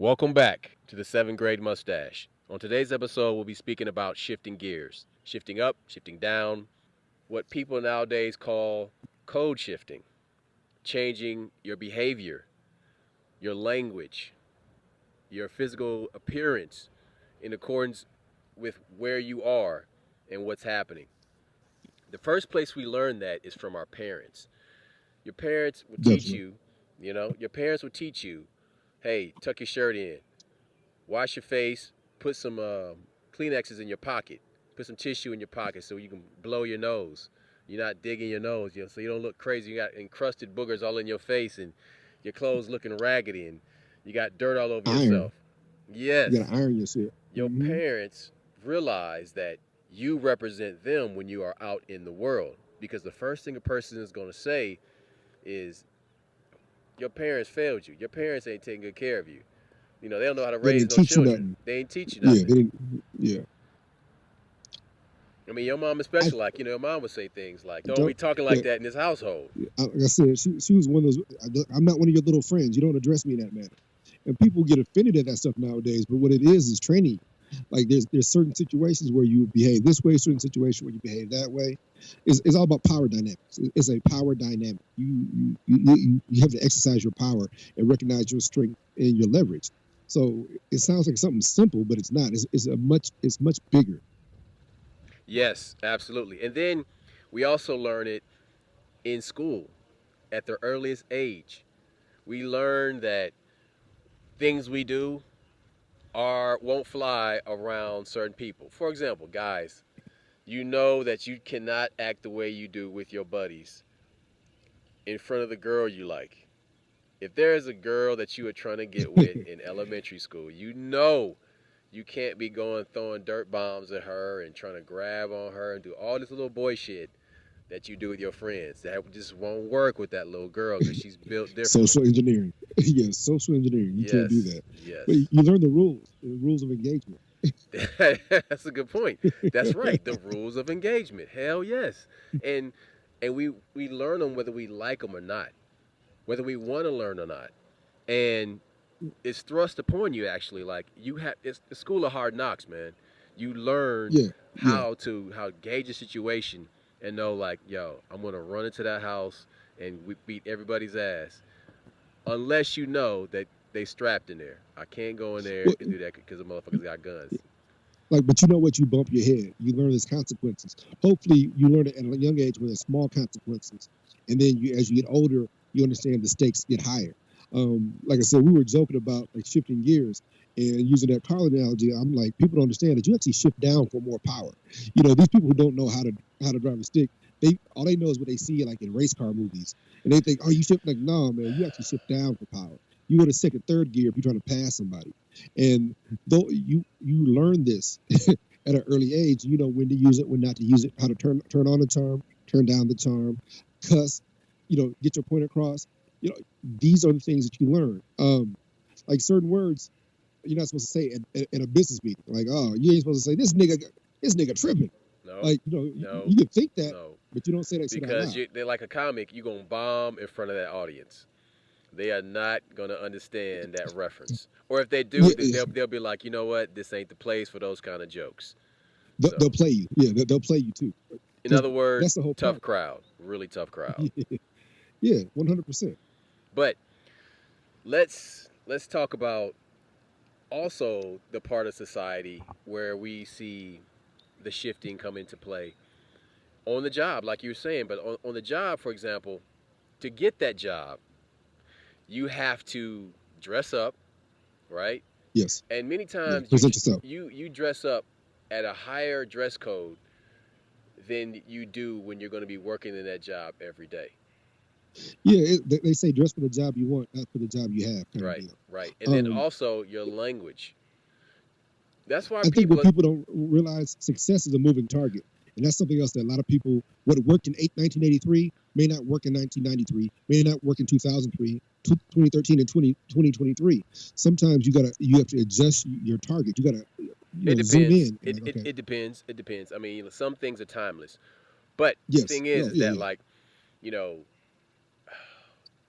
Welcome back to the 7th grade mustache. On today's episode, we'll be speaking about shifting gears, shifting up, shifting down, what people nowadays call code shifting, changing your behavior, your language, your physical appearance in accordance with where you are and what's happening. The first place we learn that is from our parents. Your parents will teach Definitely. you, your parents will teach you, hey, tuck your shirt in, wash your face, put some Kleenexes in your pocket, put some tissue in your pocket so you can blow your nose. You're not digging your nose, so you don't look crazy. You got encrusted boogers all in your face and your clothes looking raggedy and you got dirt all over Iron. yourself. You gotta Yes, iron yourself. your parents realize that you represent them when you are out in the world because the first thing a person is going to say is your parents failed you. Your parents ain't taking good care of you. They don't know how to They raise didn't no teach you children. nothing. They ain't teach you Yeah, nothing. they didn't. Yeah, I mean, your mom I especially, like, your mom would say things like, don't be don't. talking like Yeah, that in this household. like I said, she was one of those. I'm not one of your little friends. You don't address me in that manner. And people get offended at that stuff nowadays. But what it is training. Like there's certain situations where you behave this way, certain situations where you behave that way. It's all about power dynamics. It's a power dynamic. You have to exercise your power and recognize your strength and your leverage. So it sounds like something simple, but it's not. It's much bigger. Yes, absolutely. And then we also learn it in school at the earliest age. We learn that things we do are won't fly around certain people. For example, guys, you know that you cannot act the way you do with your buddies in front of the girl you like. If there is a girl that you are trying to get with in elementary school, you know you can't be going throwing dirt bombs at her and trying to grab on her and do all this little boy shit that you do with your friends. That just won't work with that little girl because she's built differently. Social engineering. Yes, social engineering. You can't do Yes, that. But yes. you learn the rules of engagement. That's a good point. That's right. The rules of engagement. Hell yes. And we learn them whether we like them or not, whether we want to learn or not. And it's thrust upon you actually. Like it's the school of hard knocks, man. You learn Yeah, yeah. how gauge a situation and know like, yo, I'm gonna run into that house and we beat everybody's ass, unless you know that they strapped in there. I can't go in there Well, and do that because the motherfuckers got guns. like, but you know what? You bump your head. You learn there's consequences. Hopefully, you learn it at a young age when there's small consequences, and then as you get older, you understand the stakes get higher. Like I said, we were joking about like shifting gears and using that car analogy. I'm like, people don't understand that you actually shift down for more power. These people who don't know how to drive a stick, they know is what they see like in race car movies, and they think, oh, you shift like, no, man, you actually shift down for power. You go to second, third gear if you're trying to pass somebody, and though you learn this at an early age, you know when to use it, when not to use it, how to turn on the charm, turn down the charm, cuss, get your point across. These are the things that you learn. Like certain words you're not supposed to say at a business meeting. Like, oh, you ain't supposed to say this nigga tripping. No, Like, no, you can think that, no. but you don't say that shit out Because loud. they're like a comic, you're gonna bomb in front of that audience. They are not gonna understand that reference. Or if they do, Yeah, they'll be like, you know what, this ain't the place for those kind of jokes. they'll So, play you. Yeah, they'll play you too, in because other words, that's the whole tough part. crowd, really tough crowd. Yeah, 100%. But let's talk about also the part of society where we see the shifting come into play on the job, like you were saying. But on the job, for example, to get that job, you have to dress up, right? Yes. And many Yeah. times Present yourself. you dress up at a higher dress code than you do when you're going to be working in that job every day. Yeah, they say dress for the job you want, not for the job you have, kind of Right, deal. right. And then Um, also your language. That's why I think people what are, people don't realize, success is a moving target. And that's something else that a lot of people, what worked in 1983 may not work in 1993, may not work in 2003, 2013, and 2023. Sometimes you have to adjust your target. You gotta, it zoom depends. in and like, okay, It depends. It depends. I mean, some things are timeless. But the yes, thing no, is yeah, that yeah, like, you know,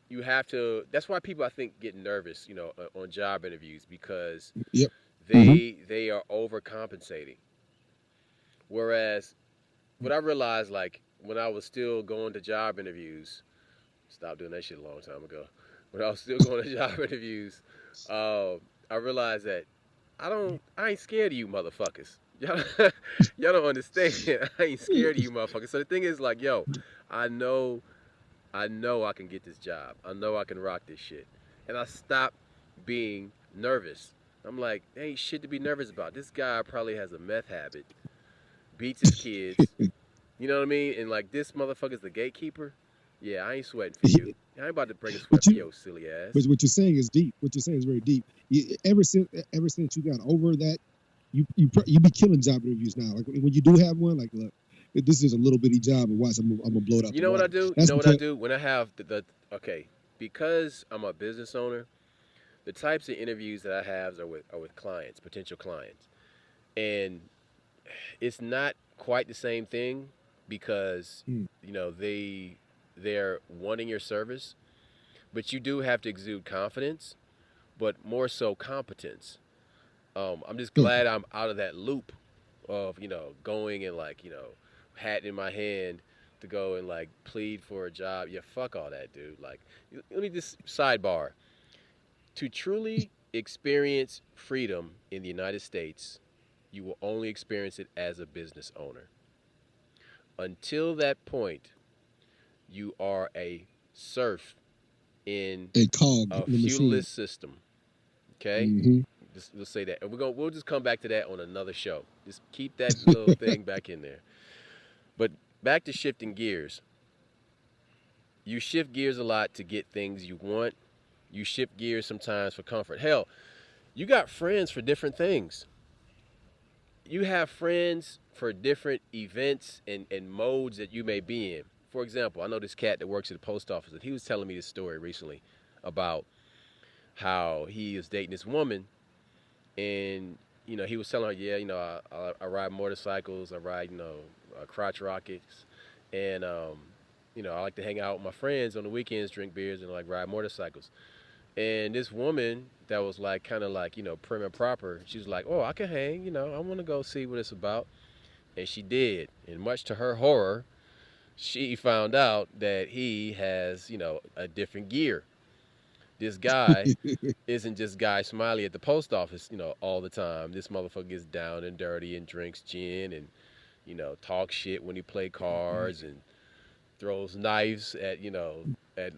you have to. That's why people I think get nervous, on job interviews because Yep. Hmm. they are overcompensating. Whereas what I realized, like when I was still going to job interviews, stopped doing that shit a long time ago. When I was still going to job interviews, I realized that I ain't scared of you motherfuckers. Y'all, y'all don't understand. I ain't scared of you motherfuckers. So the thing is, like, yo, I know, I know I can get this job. I know I can rock this shit. And I stopped being nervous. I'm like, there ain't shit to be nervous about. This guy probably has a meth habit, beats his kids. You know what I mean? And like, this motherfucker's the gatekeeper. Yeah, I ain't sweating for you. I ain't about to break a sweat But for you, your silly but ass. what you're saying is deep. What you're saying is very deep. Ever since you got over that, you be killing job interviews now. Like when you do have one, like look, this is a little bitty job, and watch I'm gonna blow it out You the know what I water. do? You That's know what I because do when I have okay, because I'm a business owner. The types of interviews that I have are with clients, potential clients, and it's not quite the same thing because mm, they're wanting your service, but you do have to exude confidence, but more so competence. I'm just okay. glad I'm out of that loop of going and like hat in my hand to go and like plead for a job. Yeah, fuck all that, dude. Like, let me just sidebar. To truly experience freedom in the United States, you will only experience it as a business owner. Until that point, you are a serf in A cog a in the machine. feudalist system. Okay, Hmm. we'll say that, and we'll just come back to that on another show. Just keep that little thing back in there. But back to shifting gears. You shift gears a lot to get things you want. You shift gears sometimes for comfort. Hell, you got friends for different things. You have friends for different events and modes that you may be in. For example, I know this cat that works at the post office, and he was telling me this story recently about how he is dating this woman, and he was telling her, yeah, I ride motorcycles, I ride, crotch rockets, and I like to hang out with my friends on the weekends, drink beers, and like ride motorcycles. And this woman that was like kind of like prim and proper, she was like, "Oh, I can hang. I want to go see what it's about." And she did. And much to her horror, she found out that he has a different gear. This guy isn't just Guy Smiley at the post office, all the time. This motherfucker gets down and dirty and drinks gin and talks shit when he play cards and throws knives at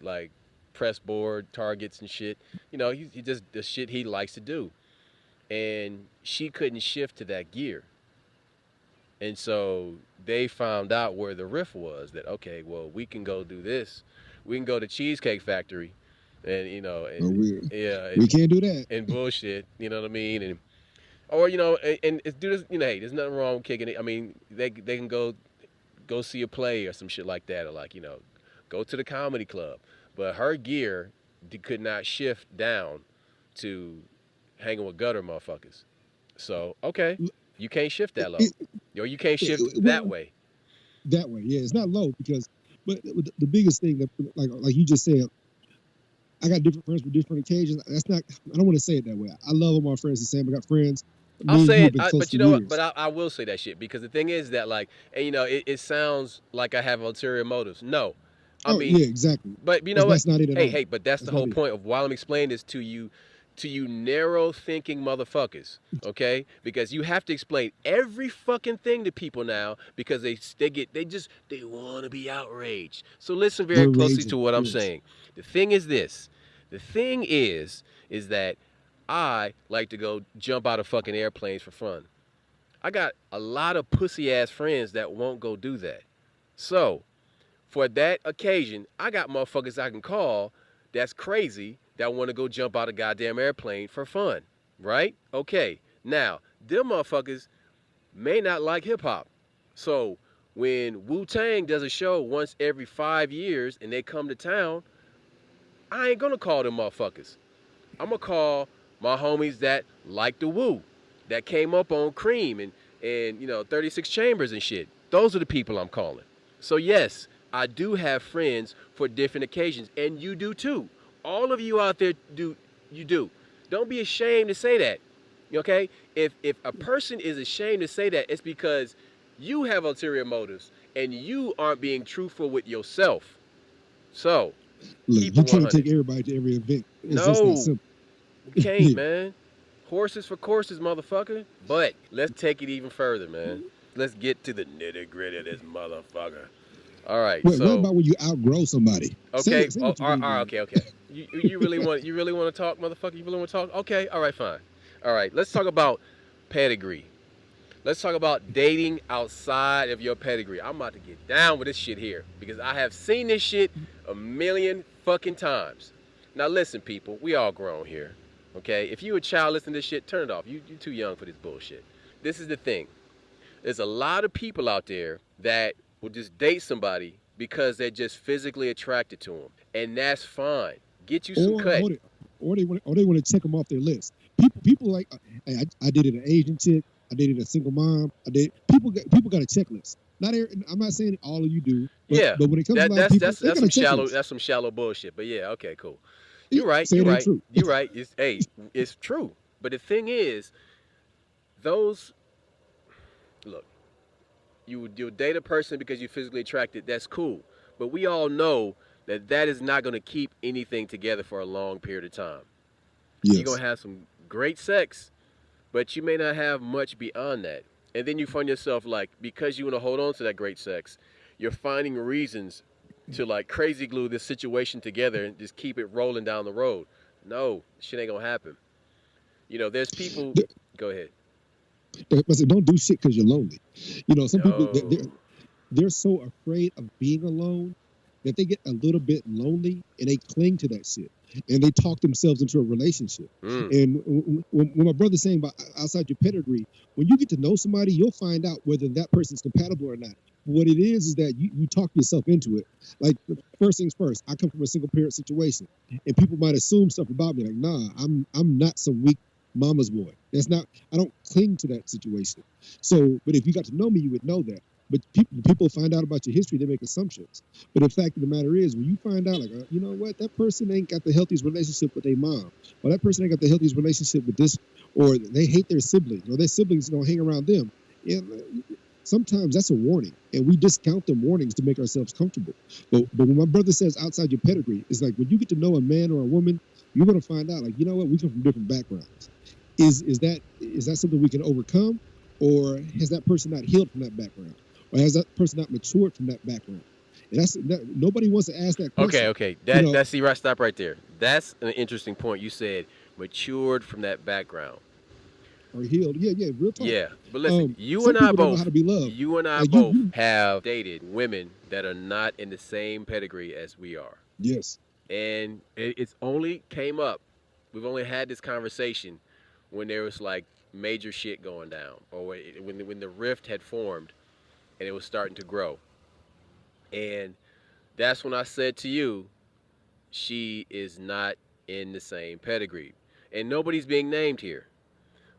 like press board targets and shit. He just the shit he likes to do. And she couldn't shift to that gear. And so they found out where the riff was, that okay, well, we can go do this. We can go to Cheesecake Factory and Oh, and yeah, we can't do that. and bullshit, you know what I mean? And or and it's do this, hey, there's nothing wrong with kicking it. I mean, they can go see a play or some shit like that, or like go to the comedy club. But her gear could not shift down to hanging with gutter motherfuckers. So okay, you can't shift that low, It, or you can't shift that well, way. that way, yeah, it's not low because, but the biggest thing that, like you just said, I got different friends for different occasions. That's not. I don't want to say it that way. I love all my friends the same. I got friends. I'll Me and say you have it, been close but for you know what? But years. I will say that shit because the thing is that like, and it sounds like I have ulterior motives. No, I Oh mean, yeah, exactly. but you know what? That's not it at Hey, all. hey, but that's the That's whole not it. point of why I'm explaining this to you narrow thinking motherfuckers. Okay, because you have to explain every fucking thing to people now because they want to be outraged. So listen very They're closely to raging. what I'm Yes. saying. The thing is this. The thing is that I like to go jump out of fucking airplanes for fun. I got a lot of pussy ass friends that won't go do that. So, for that occasion, I got motherfuckers I can call that's crazy that want to go jump out a goddamn airplane for fun. Right? Okay. Now, them motherfuckers may not like hip hop. So, when Wu Tang does a show once every 5 years and they come to town, I ain't gonna call them motherfuckers. I'm gonna call my homies that like the Woo, that came up on Cream and 36 Chambers and shit. Those are the people I'm calling. So yes, I do have friends for different occasions, and you do too. All of you out there do. You do. Don't be ashamed to say that. Okay? If a person is ashamed to say that, it's because you have ulterior motives and you aren't being truthful with yourself. So Look, keep it you can't take 100. everybody to every event. It's just that No, simple. you can't, Yeah. man. Horses for courses, motherfucker. But let's take it even further, man. Let's get to the nitty gritty of this motherfucker. All right, What so about when you outgrow somebody? Say okay, it. Say oh, what you're all right, doing. okay, okay. You really want to talk, motherfucker? You really want to talk? Okay, all right, fine. All right, let's talk about pedigree. Let's talk about dating outside of your pedigree. I'm about to get down with this shit here because I have seen this shit a million fucking times. Now listen, people, we all grown here. Okay? If you a child listening to this shit, turn it off. You too young for this bullshit. This is the thing. There's a lot of people out there that will just date somebody because they're just physically attracted to them. And that's fine. Get you some Or cut. or they, or they want to check them off their list. People like, hey, I dated an Asian chick. I dated a single mom. People got a checklist. I'm not saying all of you do, Yeah. but when it comes to a That lot of people, they that's got a checklist. some shallow bullshit. But yeah, okay, cool. Yeah, You're right. say You're it ain't right. true. You're right. It's hey, it's true. But the thing is, those look, you'll date a person because you're physically attracted. That's cool. But we all know that that is not going to keep anything together for a long period of time. You're Yes. going to have some great sex, but you may not have much beyond that. And then you find yourself like, because you want to hold on to that great sex, you're finding reasons to like crazy glue this situation together and just keep it rolling down the road. No, shit ain't gonna happen. There's people. Go ahead. But say, don't do shit because you're lonely. Some people No. they're so afraid of being alone that they get a little bit lonely and they cling to that shit and they talk themselves into a relationship. Mm. And when my brother's saying about outside your pedigree, when you get to know somebody, you'll find out whether that person's compatible or not. What it is that you talk yourself into it. Like, first things first, I come from a single parent situation, and people might assume stuff about me like, nah, I'm not some weak mama's boy. That's not. I don't cling to that situation. So, but if you got to know me, you would know that. But people find out about your history, they make assumptions. But the fact of the matter is, when you find out, like, you know what, that person ain't got the healthiest relationship with their mom, or that person ain't got the healthiest relationship with this, or they hate their siblings, or their siblings don't hang around them. And sometimes that's a warning, and we discount the warnings to make ourselves comfortable. But when my brother says outside your pedigree, it's like when you get to know a man or a woman, you're gonna find out, like, you know what, we come from different backgrounds. Is that something we can overcome, or has that person not healed from that background, or has that person not matured from that background? And nobody wants to ask that Okay, question. okay. You know, That's the right stop right there. That's an interesting point. You said matured from that background. or healed. Yeah, yeah, real talk. Yeah, but listen, Some people don't know how to be loved. you and I Like both you, have dated women that are not in the same pedigree as we are. yes, And it's only came up. We've only had this conversation when there was like major shit going down, or when the rift had formed and it was starting to grow. And that's when I said to you, she is not in the same pedigree, and nobody's being named here.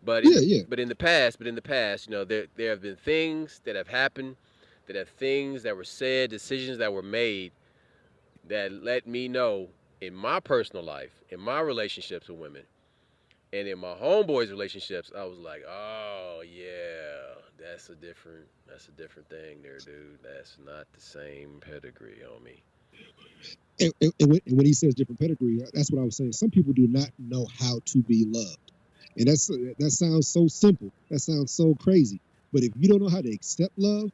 But yeah, yeah. but in the past, there have been things that have happened, things that were said, decisions that were made that let me know in my personal life, in my relationships with women, and in my homeboys' relationships, I was like, oh yeah, that's a different thing there, dude. That's not the same pedigree, homie. And when he says different pedigree, that's what I was saying. Some people do not know how to be loved, and that sounds so simple. That sounds so crazy. But if you don't know how to accept love,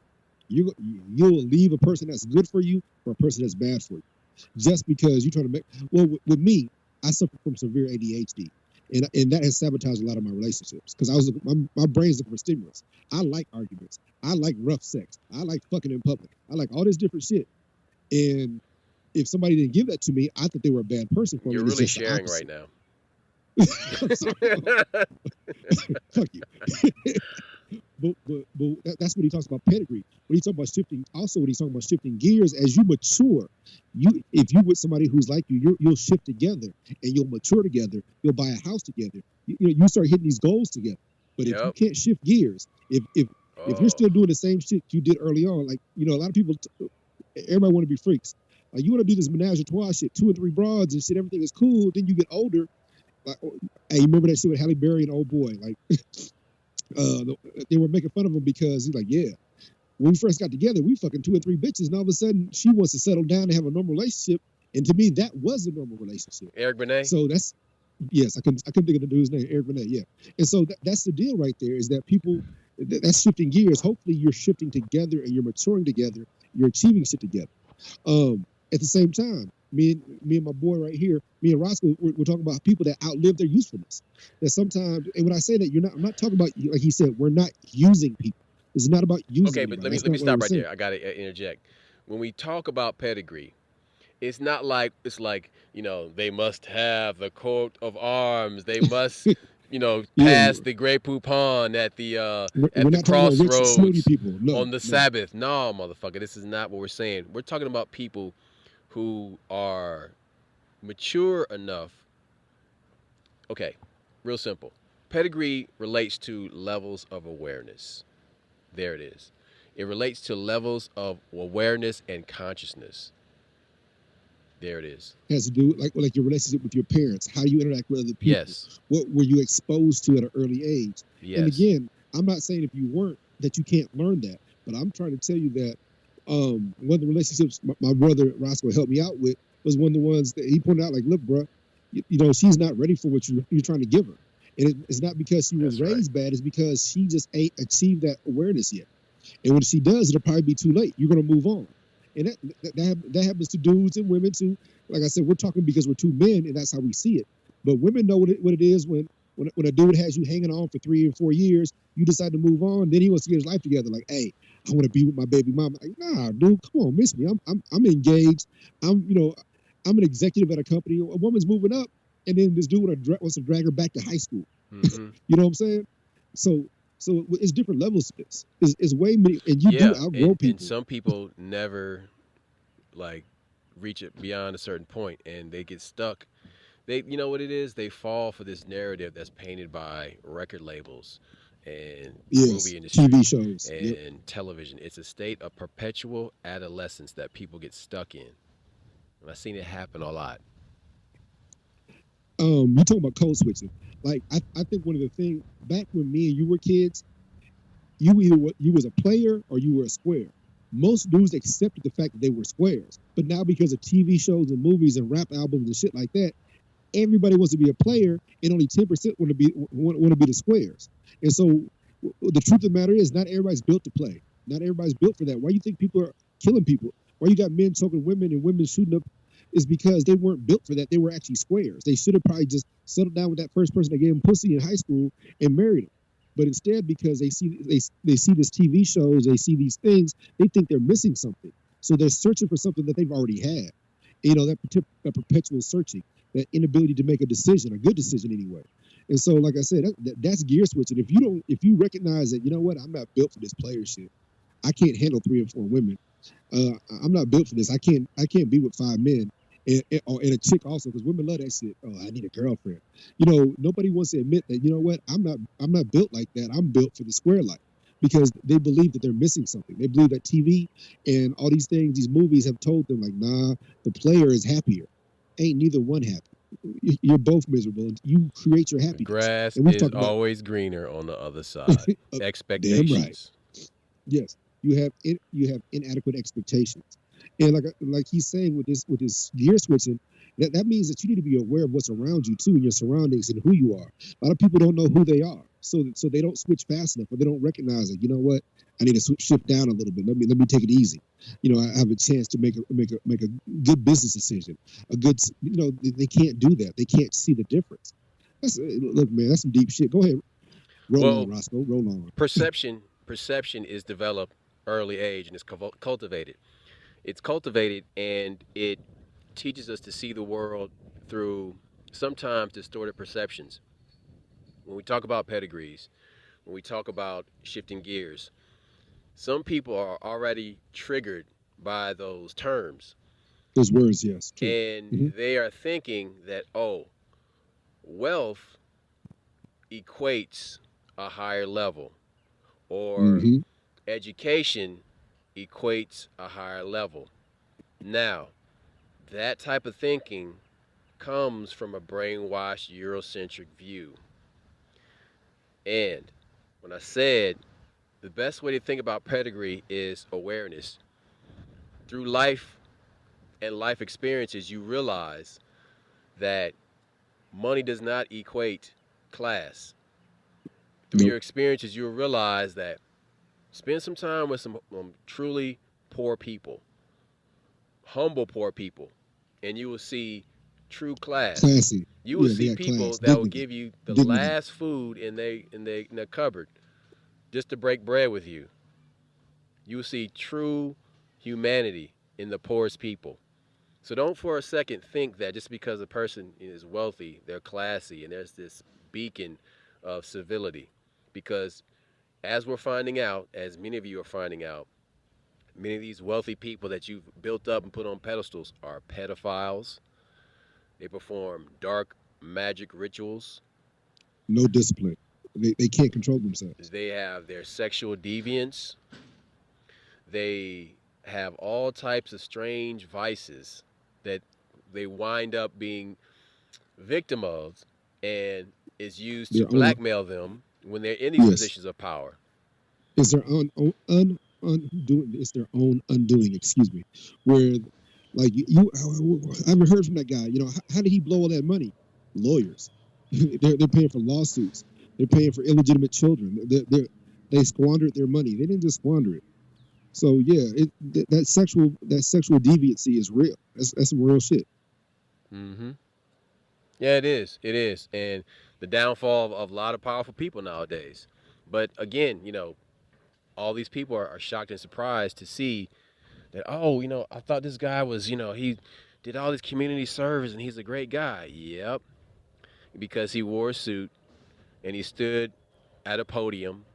you'll leave a person that's good for you for a person that's bad for you, just because you're trying to make. Well, with me, I suffer from severe ADHD, and that has sabotaged a lot of my relationships because my brain's looking for stimulus. I like arguments. I like rough sex. I like fucking in public. I like all this different shit. And if somebody didn't give that to me, I thought they were a bad person for me. You're It's really just the sharing opposite. right now. I'm sorry. Fuck you. But that's what he talks about pedigree. When he talks about shifting, also when he's talking about shifting gears, as you mature, if you with somebody who's like you'll shift together and you'll mature together. You'll buy a house together. You start hitting these goals together. But if you Yep. can't shift gears, if you're Oh. still doing the same shit you did early on, like a lot of people Everybody want to be freaks. Like you want to do this menage a trois shit, two and three broads and shit. Everything is cool. Then you get older. Like, hey, you remember that shit with Halle Berry and Old Boy? Like, they were making fun of him because he's like, yeah, when we first got together, we fucking two or three bitches, and all of a sudden she wants to settle down and have a normal relationship. And to me, that was a normal relationship. Eric Benet. So that's yes, I couldn't think of the dude's name, Eric Benet. Yeah, and so that's the deal right there is that people that's shifting gears. Hopefully, you're shifting together and you're maturing together. You're achieving shit together. At the same time, me and my boy right here, me and Roscoe, we're talking about people that outlive their usefulness. That sometimes, and when I say that, I'm not talking about like he said, we're not using people. It's not about using. Okay, but anybody. let me That's let me not what stop we're right saying. there. I gotta interject. When we talk about pedigree, it's not like it's like they must have the coat of arms. They must Yeah, pass the Grey Poupon at the we're not talking about rich, snooty crossroads people. No, on the no. Sabbath. No, motherfucker, this is not what we're saying. We're talking about people who are mature enough. Okay, real simple. Pedigree relates to levels of awareness. There it is. It relates to levels of awareness and consciousness. There it is. It has to do like your relationship with your parents. How do you interact with other people? Yes. What were you exposed to at an early age? And Yes. again, I'm not saying if you weren't that you can't learn that, but I'm trying to tell you that one of the relationships my brother Roscoe helped me out with was one of the ones that he pointed out. Like, look, bro, she's not ready for what you're trying to give her, and it's not because she was That's right. raised bad. It's because she just ain't achieved that awareness yet. And when she does, it'll probably be too late. You're gonna move on, and that happens to dudes and women too. Like I said, we're talking because we're two men, and that's how we see it. But women know what it is when a dude has you hanging on for 3 or 4 years, you decide to move on, then he wants to get his life together. Like, hey, I want to be with my baby mama. Like, nah, dude, come on, miss me. I'm engaged. I'm an executive at a company. A woman's moving up, and then this dude wants to drag her back to high school. Mm-hmm. You know what I'm saying? So it's different levels to this. It's way many, and you do Yeah, outgrow and people. some people never like reach it beyond a certain point, and they get stuck. You know what it is? They fall for this narrative that's painted by record labels and the Yes, movie TV industry shows. Yep. and television. It's a state of perpetual adolescence that people get stuck in. And I've seen it happen a lot. You talking about code switching? Like I think one of the things back when me and you were kids, you was a player or you were a square. Most dudes accepted the fact that they were squares, but now because of TV shows and movies and rap albums and shit like that, everybody wants to be a player, and only 10% want to be the squares. And so the truth of the matter is, not everybody's built to play. Not everybody's built for that. Why you think people are killing people? Why you got men choking women and women shooting up? Is because they weren't built for that. They were actually squares. They should have probably just settled down with that first person that gave them pussy in high school and married them. But instead, because they see these TV shows, they see these things, they think they're missing something. So they're searching for something that they've already had. That perpetual searching, that inability to make a decision, a good decision anyway. And so, like I said, that's gear switching. If you recognize that, you know what, I'm not built for this player shit. I can't handle 3 or 4 women. I'm not built for this. I can't be with 5 men and a chick also, because women love that shit. Oh, I need a girlfriend. Nobody wants to admit that. You know what? I'm not built like that. I'm built for the square life because they believe that they're missing something. They believe that TV and all these things, these movies have told them like, nah, the player is happier. Ain't neither one happy. You're both miserable, and you create your The happiness. grass And we've is talked about always greener on the other side. damn right. Expectations. Yes, you have inadequate expectations, and like he's saying with this gear switching, that means that you need to be aware of what's around you too, and your surroundings and who you are. A lot of people don't know who they are, so they don't switch fast enough, or they don't recognize it. You know what? I need to shift down a little bit. Let me take it easy. I have a chance to make a good business decision. They can't do that. They can't see the difference. Look, man, that's some deep shit. Go ahead, roll on, Well, Roscoe. Roll on. perception is developed early age and it's cultivated. It's cultivated and it teaches us to see the world through sometimes distorted perceptions. When we talk about pedigrees, when we talk about shifting gears, some people are already triggered by those terms Those words, yes, true. and Hmm. they are thinking that, oh, wealth equates a higher level or Hmm. education equates a higher level. Now, that type of thinking comes from a brainwashed Eurocentric view. And when I said the best way to think about pedigree is awareness, through life and life experiences, you realize that money does not equate class. Through your Nope. experiences, you'll realize that spend some time with some truly poor people, humble poor people, and you will see true class. Classy. You will Yeah, they see got people class, that will dignity, give you the dignity. last food in their cupboard just to break bread with you. You will see true humanity in the poorest people. So don't for a second think that just because a person is wealthy, they're classy, and there's this beacon of civility. Because as we're finding out, as many of you are finding out, many of these wealthy people that you've built up and put on pedestals are pedophiles. They perform dark magic rituals. No discipline. They can't control themselves. They have their sexual deviance. They have all types of strange vices that they wind up being victim of and is used to Their own. blackmail them when they're in these Yes. positions of power. It's their own undoing. It's their own undoing. Excuse me. Where, like I haven't heard from that guy. How did he blow all that money? Lawyers. They're paying for lawsuits. They're paying for illegitimate children. They squandered their money. They didn't just squander it. So yeah, that sexual deviancy is real. That's some real shit. Mm-hmm. Yeah, it is. It is. And the downfall of a lot of powerful people nowadays. But again, all these people are shocked and surprised to see that, oh, I thought this guy was, he did all this community service and he's a great guy. Yep. Because he wore a suit and he stood at a podium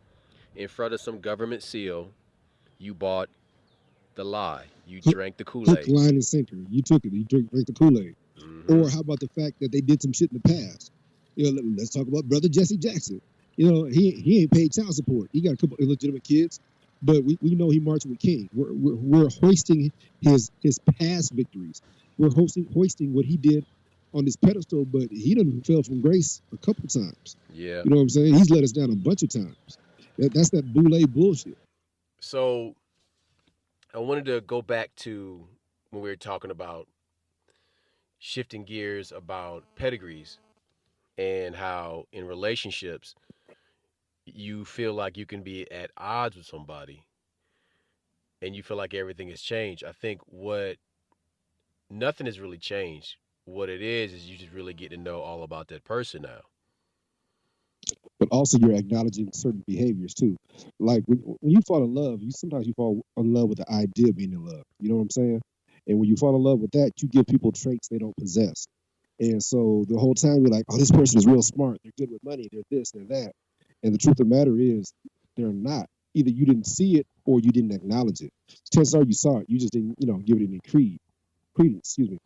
in front of some government seal, you bought the lie. You Hook, drank the Kool hook, Aid. line, and sinker. You took it. You drink the Kool Aid. Mm-hmm. Or how about the fact that they did some shit in the past? Let's talk about brother Jesse Jackson. He ain't paid child support. He got a couple illegitimate kids, but we know he marched with King. We're hoisting his past victories. We're hoisting what he did on this pedestal, but he done fell from grace a couple times. Yeah. You know what I'm saying? He's let us down a bunch of times. That's that boule bullshit. So I wanted to go back to when we were talking about shifting gears about pedigrees and how in relationships you feel like you can be at odds with somebody and you feel like everything has changed. I think what nothing has really changed. What it is you just really get to know all about that person now. But also you're acknowledging certain behaviors too. Like when you fall in love, you sometimes you fall in love with the idea of being in love. You know what I'm saying? And when you fall in love with that, you give people traits they don't possess. And so the whole time you're like, oh, this person is real smart. They're good with money. They're this, they're that. And the truth of the matter is, they're not. Either you didn't see it or you didn't acknowledge it. Chances are you saw it. You just didn't, give it any credence. Excuse me.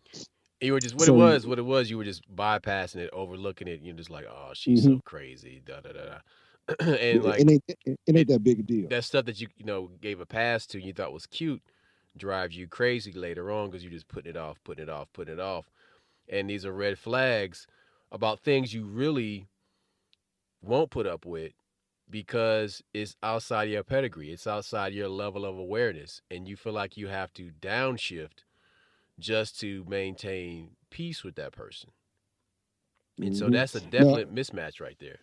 You were just So, what it was. You were just bypassing it, overlooking it. You're just like, oh, she's mm-hmm, so crazy, da da da da, and it like ain't it it, ain't that big a deal. that stuff that you gave a pass to, and you thought was cute, drives you crazy later on because you're just putting it off, putting it off, putting it off, and these are red flags about things you really won't put up with because it's outside your pedigree, it's outside your level of awareness, and you feel like you have to downshift just to maintain peace with that person. And so Mm-hmm. that's a Now, definite mismatch right there.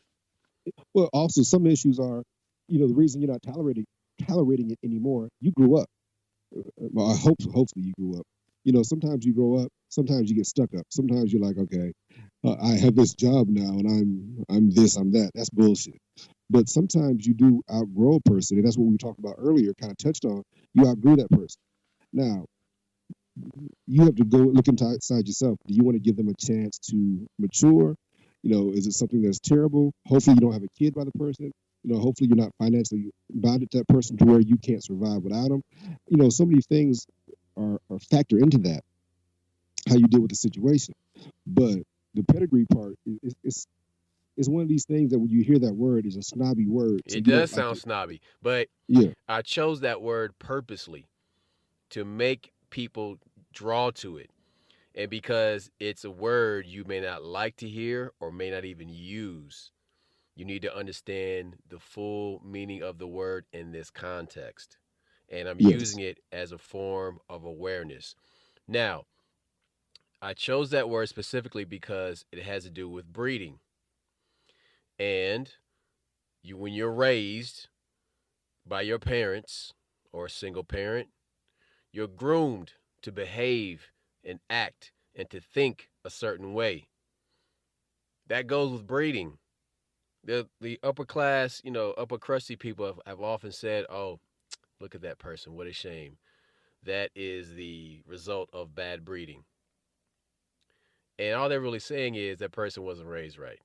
well, also some issues are, the reason you're not tolerating it anymore. You grew up. Well, hopefully you grew up. Sometimes you grow up. Sometimes you get stuck up. Sometimes you're like, okay, I have this job now, and I'm this, I'm that. That's bullshit. But sometimes you do outgrow a person, and that's what we talked about earlier. Kind of touched on. You outgrew that person. Now you have to go look inside yourself. Do you want to give them a chance to mature? Is it something that's terrible? Hopefully, you don't have a kid by the person. Hopefully, you're not financially bounded to that person to where you can't survive without them. So many things are factor into that, how you deal with the situation. But the pedigree part is one of these things that when you hear that word is a snobby word, so It you does don't like sound it. snobby, but Yeah. I chose that word purposely to make people draw to it. And because it's a word you may not like to hear or may not even use, you need to understand the full meaning of the word in this context. And I'm Yes. using it as a form of awareness. Now, I chose that word specifically because it has to do with breeding. And when you're raised by your parents or a single parent, you're groomed to behave and act and to think a certain way. That goes with breeding. The upper class, upper crusty people have often said, "Oh, look at that person. What a shame." That is the result of bad breeding. And all they're really saying is that person wasn't raised right.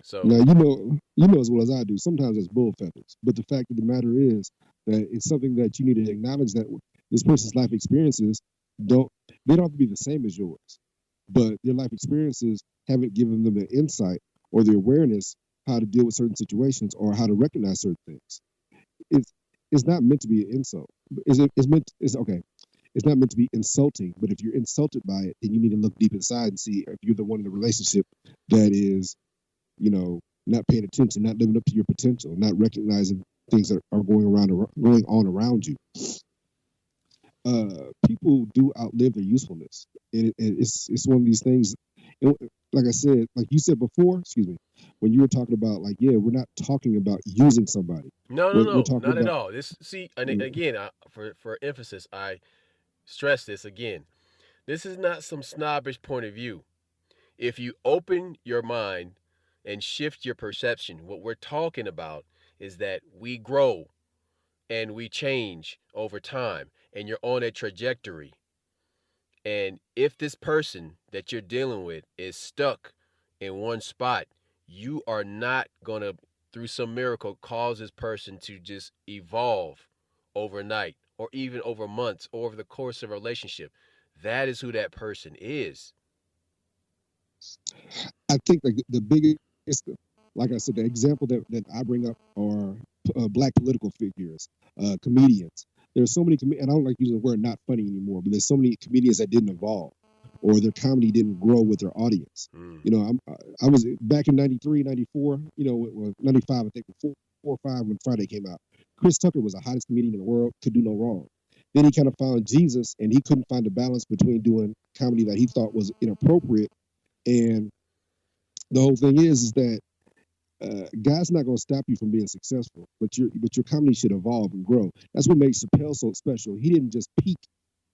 Now So, you know as well as I do. Sometimes it's bull feathers, but the fact of the matter is that it's something that you need to acknowledge that this person's life experiences don't they don't have to be the same as yours, but their life experiences haven't given them the insight or the awareness how to deal with certain situations or how to recognize certain things. It's it's not meant to be an insult. It's meant it's okay. It's not meant to be insulting, but if you're insulted by it, then you need to look deep inside and see if you're the one in the relationship that is not paying attention, not living up to your potential, not recognizing things that are going on around you. People do outlive their usefulness, and it's one of these things. And like I said, like you said before, excuse me, when you were talking about like, yeah, we're not talking about using somebody. no, no, We're no, talking not at about, all. This, see, and you know, again, for emphasis, I stress this again. This is not some snobbish point of view. If you open your mind and shift your perception, what we're talking about is that we grow and we change over time, and you're on a trajectory. And if this person that you're dealing with is stuck in one spot, you are not going to, through some miracle, cause this person to just evolve overnight or even over months or over the course of a relationship. That is who that person is. I think like the biggest, like I said, the example that I bring up are black political figures, comedians. There's so many, and I don't like using the word not funny anymore, but there's so many comedians that didn't evolve or their comedy didn't grow with their audience. Mm. I was back in 93, 94, 95, I think, 4 or 5 when Friday came out. Chris Tucker was the hottest comedian in the world, could do no wrong. Then he kind of found Jesus and he couldn't find a balance between doing comedy that he thought was inappropriate and the whole thing is that God's not going to stop you from being successful, but your comedy should evolve and grow. That's what makes Chappelle so special. He didn't just peak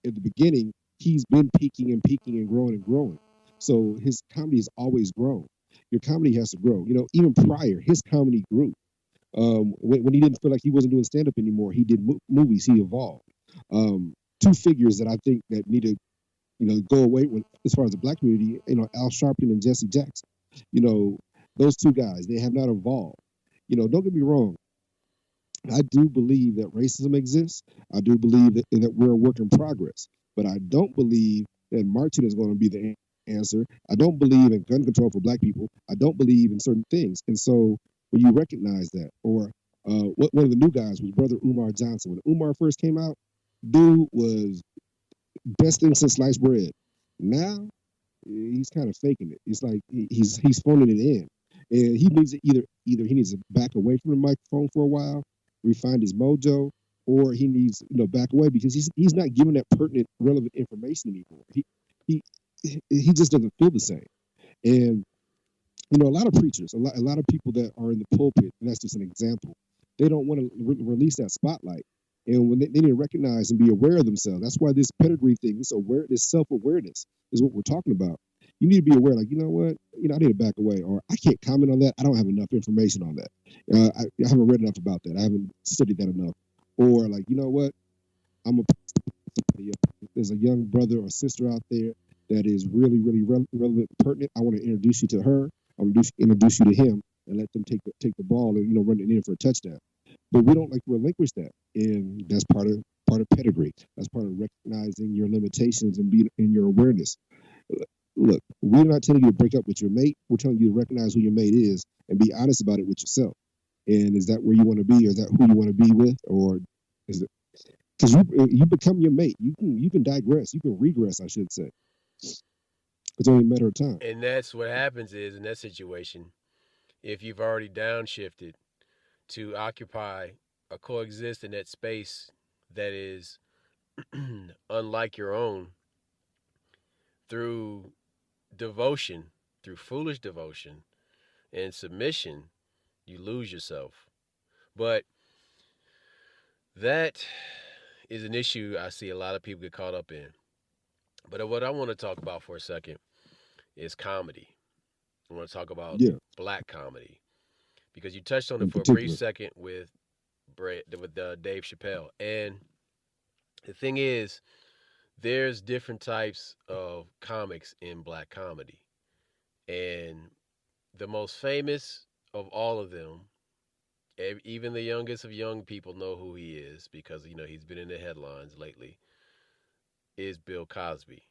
at the beginning; he's been peaking and peaking and growing and growing. So his comedy has always grown. Your comedy has to grow. Even prior, his comedy grew. When he didn't feel like he wasn't doing stand up anymore, he did movies. He evolved. Two figures that I think that need to go away when, as far as the black community, Al Sharpton and Jesse Jackson. You know, those two guys, they have not evolved. Don't get me wrong. I do believe that racism exists. I do believe that we're a work in progress. But I don't believe that marching is going to be the answer. I don't believe in gun control for black people. I don't believe in certain things. And so when you recognize that, or one of the new guys was Brother Umar Johnson. When Umar first came out, dude was best thing since sliced bread. Now he's kind of faking it. It's like he's phoning it in, and he needs to either he needs to back away from the microphone for a while, refine his mojo, or he needs back away because he's not giving that pertinent, relevant information anymore. He he just doesn't feel the same, and a lot of preachers, a lot of people that are in the pulpit, and that's just an example. They don't want to release that spotlight, and when they need to recognize and be aware of themselves. That's why this pedigree thing, this self awareness, is what we're talking about. You need to be aware, like you know what, I need to back away, or I can't comment on that. I don't have enough information on that. I haven't read enough about that. I haven't studied that enough. Or like you know what, I'm a there's a young brother or sister out there that is really, really relevant, pertinent. I want to introduce you to her. I want to introduce you to him, and let them take the ball and run it in for a touchdown. But we don't like to relinquish that, and that's part of pedigree. That's part of recognizing your limitations and being in your awareness. Look, we're not telling you to break up with your mate. We're telling you to recognize who your mate is and be honest about it with yourself. And is that where you want to be, or is that who you want to be with, or is it? because you become your mate. You can digress. You can regress, I should say. It's only a matter of time. And that's what happens is in that situation, if you've already downshifted to occupy or coexist in that space that is unlike your own through devotion, through foolish devotion and submission, you lose yourself. But that is an issue I see a lot of people get caught up in. But what I want to talk about for a second is comedy. I want to talk about Yeah, black comedy because you touched on it in for a brief particular. second with Dave Chappelle. And the thing is, there's different types of comics in black comedy, and the most famous of all of them, even the youngest of young people know who he is because he's been in the headlines lately. Is Bill Cosby.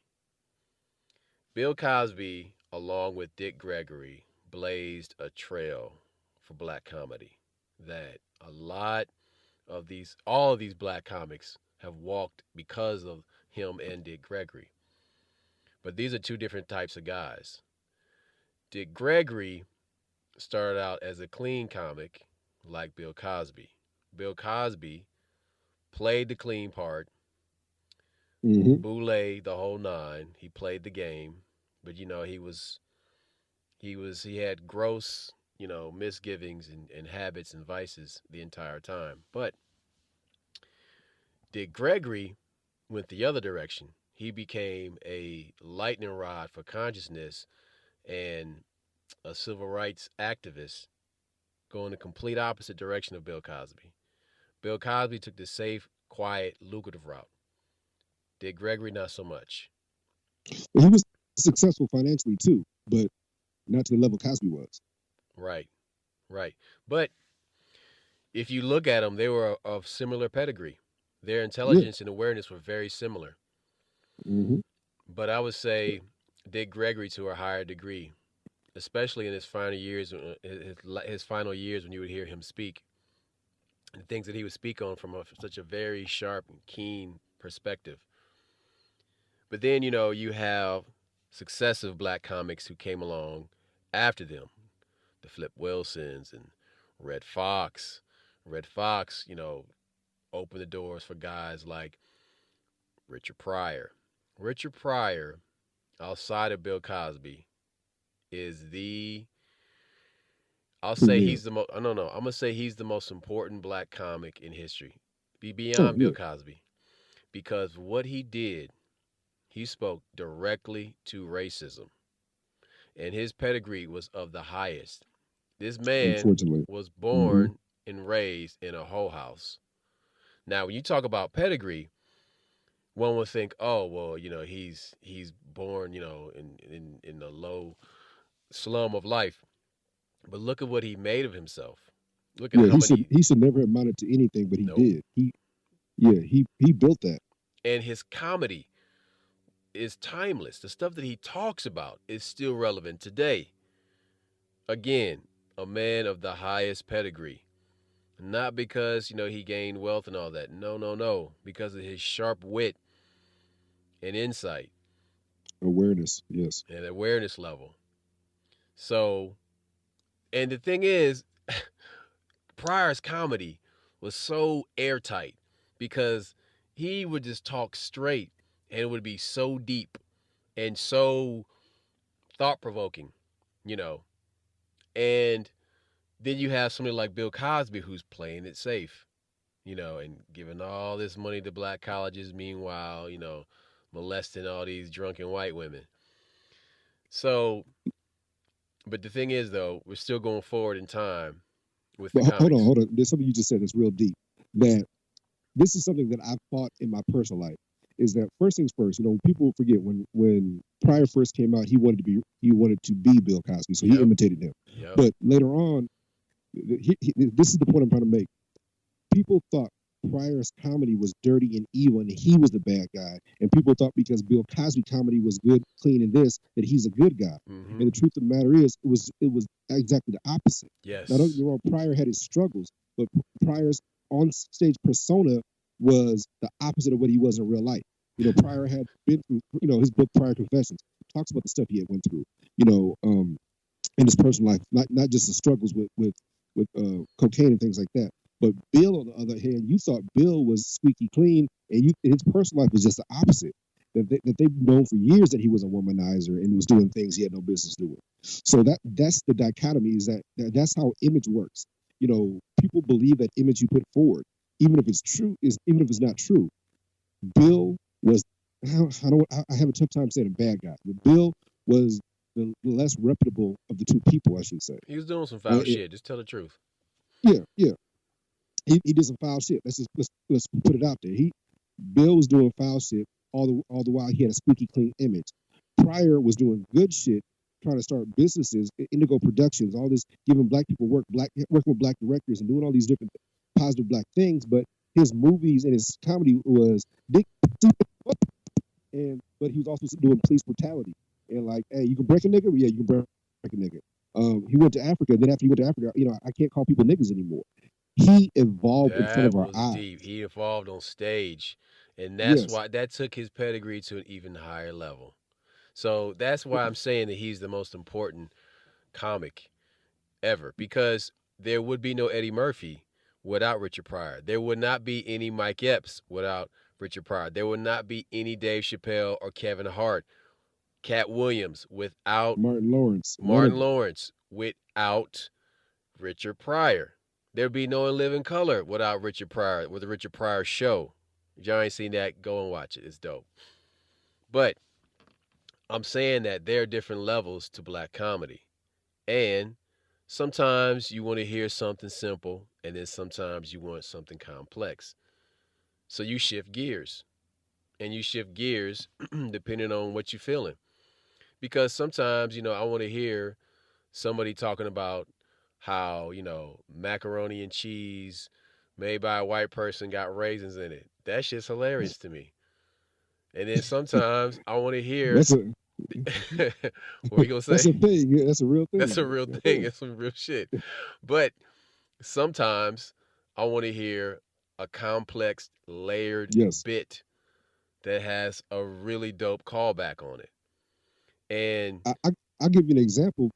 Bill Cosby, along with Dick Gregory, blazed a trail for black comedy that a lot of all of these black comics have walked because of him and Dick Gregory. But these are two different types of guys. Dick Gregory started out as a clean comic like Bill Cosby. Bill Cosby played the clean part, Hmm. boule the whole nine. He played the game, but he had gross, misgivings and habits and vices the entire time. But Dick Gregory went the other direction. He became a lightning rod for consciousness and a civil rights activist, going the complete opposite direction of Bill Cosby. Bill Cosby took the safe, quiet, lucrative route. Dick Gregory, not so much. Well, he was successful financially too, but not to the level Cosby was. Right, right. But if you look at them, they were of similar pedigree. Their Yeah. intelligence and awareness were very similar. Hmm. But I would say Dick Gregory to a higher degree, especially in his final years, his final years when you would hear him speak, and the things that he would speak on from such a very sharp and keen perspective. But then you have successive black comics who came along after them, the Flip Wilsons and Red Fox. Red Fox, opened the doors for guys like Richard Pryor. Richard Pryor, outside of Bill Cosby, is the I'll say Premier. he's the most. No, no. I'm gonna say he's the most important black comic in history, be Oh beyond Bill yeah. Cosby, because what he did, he spoke directly to racism, and his pedigree was of the highest. This man Unfortunately. was Hmm. born and raised in a hoe house. Now, when you talk about pedigree, one would think, oh, well, he's born, in the low slum of life. But look at what he made of himself. Look at Yeah, how he should many. he should never have amounted to anything, but he Nope. did. He built that. And his comedy is timeless. The stuff that he talks about is still relevant today. Again, a man of the highest pedigree. Not because, he gained wealth and all that. No, no, no. Because of his sharp wit and insight Awareness. Yes. and awareness level. So, and the thing is, Pryor's comedy was so airtight because he would just talk straight and it would be so deep and so thought provoking, you know. And then you have somebody like Bill Cosby who's playing it safe, and giving all this money to black colleges, meanwhile, molesting all these drunken white women. So, but the thing is, though, we're still going forward in time with the But comics. hold on. There's something you just said that's real deep. That this is something that I've fought in my personal life. Is that first things first? People forget when Pryor first came out, he wanted to be Bill Cosby, so he Yep, imitated him. yep, But later on, this is the point I'm trying to make. People thought Pryor's comedy was dirty and evil, and he was the bad guy. And people thought because Bill Cosby comedy was good, clean, and this that he's a good guy. mm-hmm, And the truth of the matter is, it was exactly the opposite. Now, don't get yes, me wrong, Pryor had his struggles, but Pryor's on stage persona was the opposite of what he was in real life. Pryor had been through, his book Prior Confessions talks about the stuff he had went through, you know, um, in his personal life, not just the struggles with cocaine and things like that. But Bill, on the other hand, you thought Bill was squeaky clean, and his personal life was just the opposite. That they've known for years that he was a womanizer and was doing things he had no business doing. So that's the dichotomy. Is that's how image works. People believe that image you put forward, even if it's true, is even if it's not true. Bill was I have a tough time saying a bad guy, but Bill was the less reputable of the two people, I should say. He was doing some Uh, foul it, shit. Just tell the truth. yeah, yeah, he did some foul shit. Let's put it out there. Bill was doing foul shit all the while he had a squeaky clean image. Pryor was doing good shit, trying to start businesses, Indigo Productions, all this, giving black people work, working with black directors, and doing all these different positive black things. But his movies and his comedy was big, and but he was also doing police brutality and like, hey, you can break a nigga, yeah, you can break a nigga. He went to Africa. Then after he went to Africa, I can't call people niggas anymore. He evolved in front That of our was eyes. deep. He evolved on stage, and that's Yes, why that took his pedigree to an even higher level. So that's why I'm saying that he's the most important comic ever, because there would be no Eddie Murphy without Richard Pryor. There would not be any Mike Epps without Richard Pryor. There would not be any Dave Chappelle or Kevin Hart, Cat Williams without Martin Lawrence, none Martin of them. Lawrence, without Richard Pryor. There'd be no In Living Color without Richard Pryor, with the Richard Pryor show. If y'all ain't seen that, go and watch it. It's dope. But I'm saying that there are different levels to black comedy. And sometimes you want to hear something simple, and then sometimes you want something complex. So you shift gears. And you shift gears depending on what you're feeling. Because sometimes, I want to hear somebody talking about how, macaroni and cheese made by a white person got raisins in it. That shit's hilarious to me. And then sometimes I want to hear That's a what you gonna that's a say? thing. Yeah, that's a real That's thing. a real thing. It's some real shit. But sometimes I want to hear a complex, layered Yes, bit that has a really dope callback on it. And I, I I'll give you an example.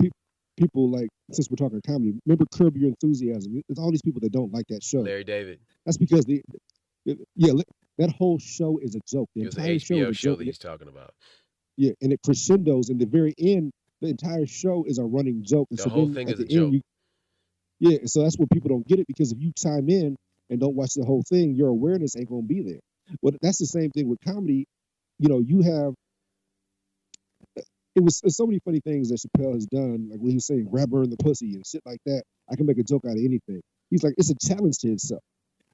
People like, since we're talking comedy, remember Curb Your Enthusiasm? It's all these people that don't like that show. Larry David, That's because yeah, that whole show is a joke. The it was the entire show is HBO a show joke, that he's talking about. yeah, and it crescendos in the very end. The entire show is a running joke, and The so whole then thing at is the a end, joke. yeah, so that's where people don't get it, because if you chime in and don't watch the whole thing, your awareness ain't gonna be there. Well, that's the same thing with comedy. You have it's so many funny things that Chappelle has done, like when he's saying "grab her in the pussy" and shit like that. I can make a joke out of anything. He's like, it's a challenge to himself.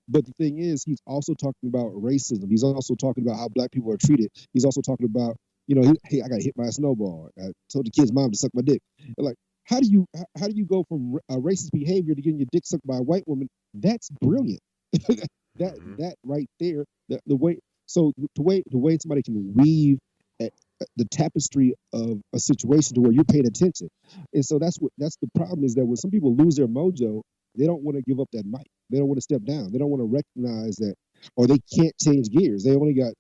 But the thing is, he's also talking about racism. He's also talking about how black people are treated. He's also talking about, hey, I got hit by a snowball. I told the kid's mom to suck my dick. They're like, how do you go from racist behavior to getting your dick sucked by a white woman? That's brilliant. Hmm. That right there, the way so the way somebody can weave at the tapestry of a situation to where you're paying attention. And so that's the problem, is that when some people lose their mojo, they don't want to give up that mic. They don't want to step down. They don't want to recognize that, or they can't change gears. They only can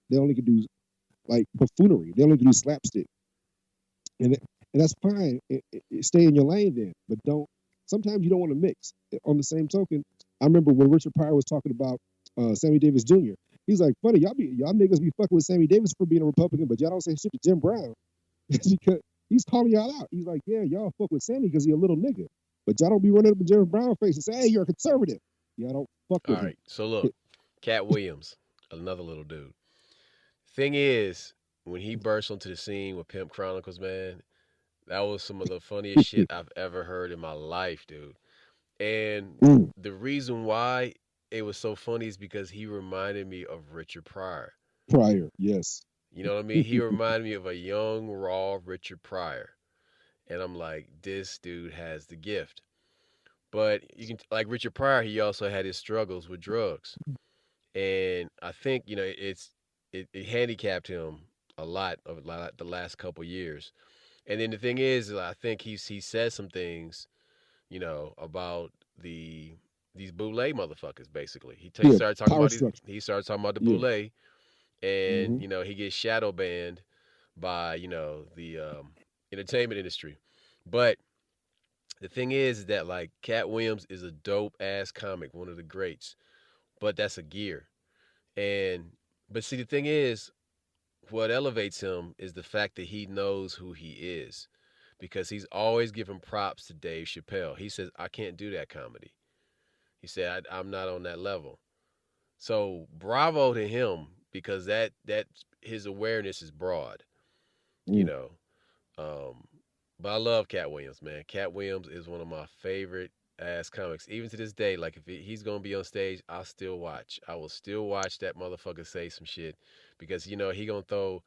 do like buffoonery. They only can do slapstick, and that's fine. Stay in your lane then, but don't. Sometimes you don't want to mix. On the same token, I remember when Richard Pryor was talking about Sammy Davis Jr. He's like, funny, y'all niggas be fucking with Sammy Davis for being a Republican, but y'all don't say shit to Jim Brown. Because he's calling y'all out. He's like, yeah, y'all fuck with Sammy because he a little nigga, but y'all don't be running up in Jim Brown face and say, hey, you're a conservative. Y'all don't fuck All with him. right. So look, Cat Williams, another little dude. Thing is, when he burst onto the scene with Pimp Chronicles, man, that was some of the funniest shit I've ever heard in my life, dude. And Mm, the reason why it was so funny is because he reminded me of Richard Pryor. Pryor, yes. You know what I mean? He reminded me of a young, raw Richard Pryor. And I'm like, this dude has the gift. But you can, like Richard Pryor, he also had his struggles with drugs. And I think, it handicapped him a lot of the last couple years. And then the thing is, I think he said some things, about the these boule motherfuckers. Basically, Yeah, started talking power about these. structure. He started talking about the Yeah. boule, and Hmm. he gets shadow banned by the entertainment industry. But the thing is that like Cat Williams is a dope ass comic, one of the greats. But that's a gear. And but see the thing is, what elevates him is the fact that he knows who he is. Because he's always giving props to Dave Chappelle. He says, I can't do that comedy. He said, I'm not on that level. So bravo to him because that his awareness is broad, you Mm. know. Um, but I love Cat Williams, man. Cat Williams is one of my favorite ass comics. Even to this day, like if he's gonna be on stage, I'll still watch. I will still watch that motherfucker say some shit because he gonna throw,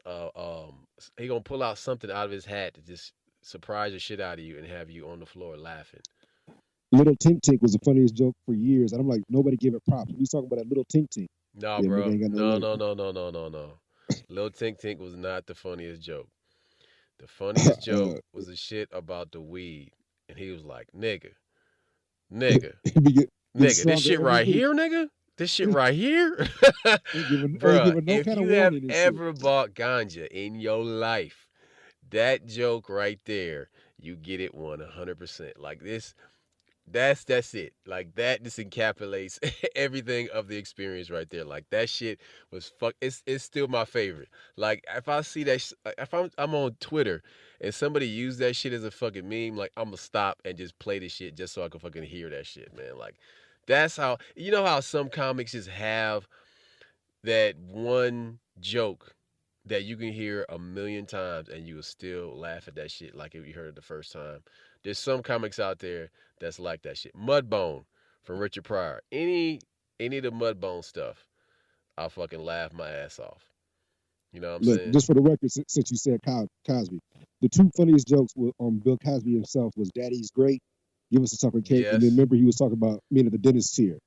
uh, um, he gonna pull out something out of his hat to just surprise the shit out of you and have you on the floor laughing. Little Tink Tink was the funniest joke for years, and I'm like, nobody gave it props. We was talking about that little Tink Tink. Nah, Yeah, nigga bro. ain't got no No, leg. no, no, no, no, no, no. Lil Tink Tink was not the funniest joke. The funniest joke uh, was the shit about the weed. And he was like, nigga, nigga, it be get nigga, this stronger shit every right week. here, nigga? This shit right here? Ain't Bruh, giving no if kind of you have warning and shit. ever bought ganja in your life, that joke right there, you get it 100%. Like this, that's it. Like that just encapsulates everything of the experience right there. Like that shit was fuck. It's still my favorite. Like if I see that, if I'm on Twitter and somebody use that shit as a fucking meme, like I'm gonna stop and just play the shit just so I can fucking hear that shit, man. Like that's how how some comics just have that one joke that you can hear a million times and you will still laugh at that shit like if you heard it the first time. There's some comics out there that's like that shit. Mudbone from Richard Pryor. Any of the Mudbone stuff, I'll fucking laugh my ass off. You know what I'm Look, saying? just for the record, since you said Cosby, the two funniest jokes on Bill Cosby himself was "Daddy's great, give us a chocolate cake," and then Yes. remember he was talking about me at the dentist here.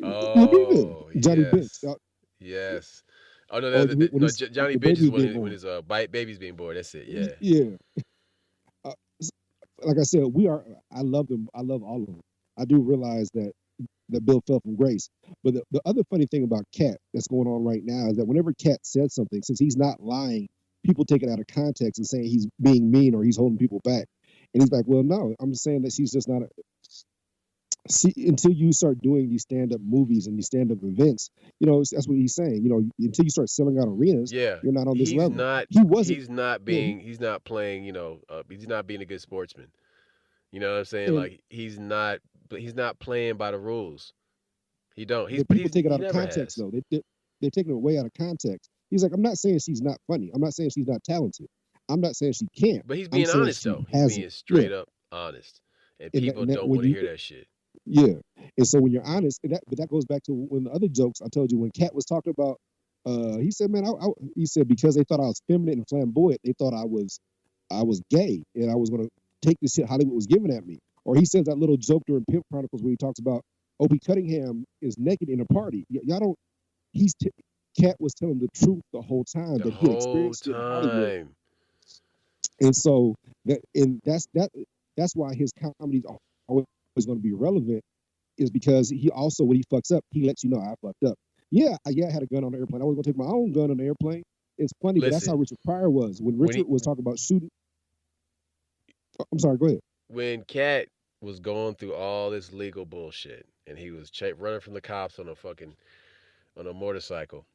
Oh Johnny Bench. yes. Yes. Oh no, Or no, when no, he's Johnny the Bench baby is was when being his, when born. his baby's being born. That's it. Yeah. Yeah. Uh, like I said, we are. I love them. I love all of them. I do realize that Bill fell from grace. But the other funny thing about Cat that's going on right now is that whenever Cat says something, since he's not lying, people take it out of context and saying he's being mean or he's holding people back. And he's like, well, no, I'm saying that she's just not. See, until you start doing these stand-up movies and these stand-up events, that's what he's saying. Until you start selling out arenas, Yeah, you're not on this he's level. not He wasn't. he's not Yeah, being he's not playing, he's not being a good sportsman. You know what I'm saying? and Like he's not playing by the rules. He don't. He's but but people he's take it he out of never context has. though. They're taking it way out of context. He's like, I'm not saying she's not funny. I'm not saying she's not talented. I'm not saying she can't. But he's I'm being saying honest she though. He's hasn't. being Yeah, straight up honest. And people and that don't when want to you hear that shit. yeah, and so when you're honest, but that goes back to when the other jokes I told you when Cat was talking about. He said, man, he said because they thought I was feminine and flamboyant, they thought I was gay and I was gonna take this shit Hollywood was giving at me. Or he says that little joke during Pimp Chronicles where he talks about Opie Cunningham is naked in a party. Y'all don't. He's Cat was telling the truth the whole time The that he had whole experienced it in Hollywood, time. and so that's why his comedy is always going to be relevant. Is because he also when he fucks up, he lets you know I fucked up. Yeah, I had a gun on the airplane. I was going to take my own gun on the airplane. It's funny, but that's how Listen, Richard Pryor was when when Richard he was talking about shooting. I'm sorry. Go ahead. when Cat was going through all this legal bullshit and he was running from the cops on a motorcycle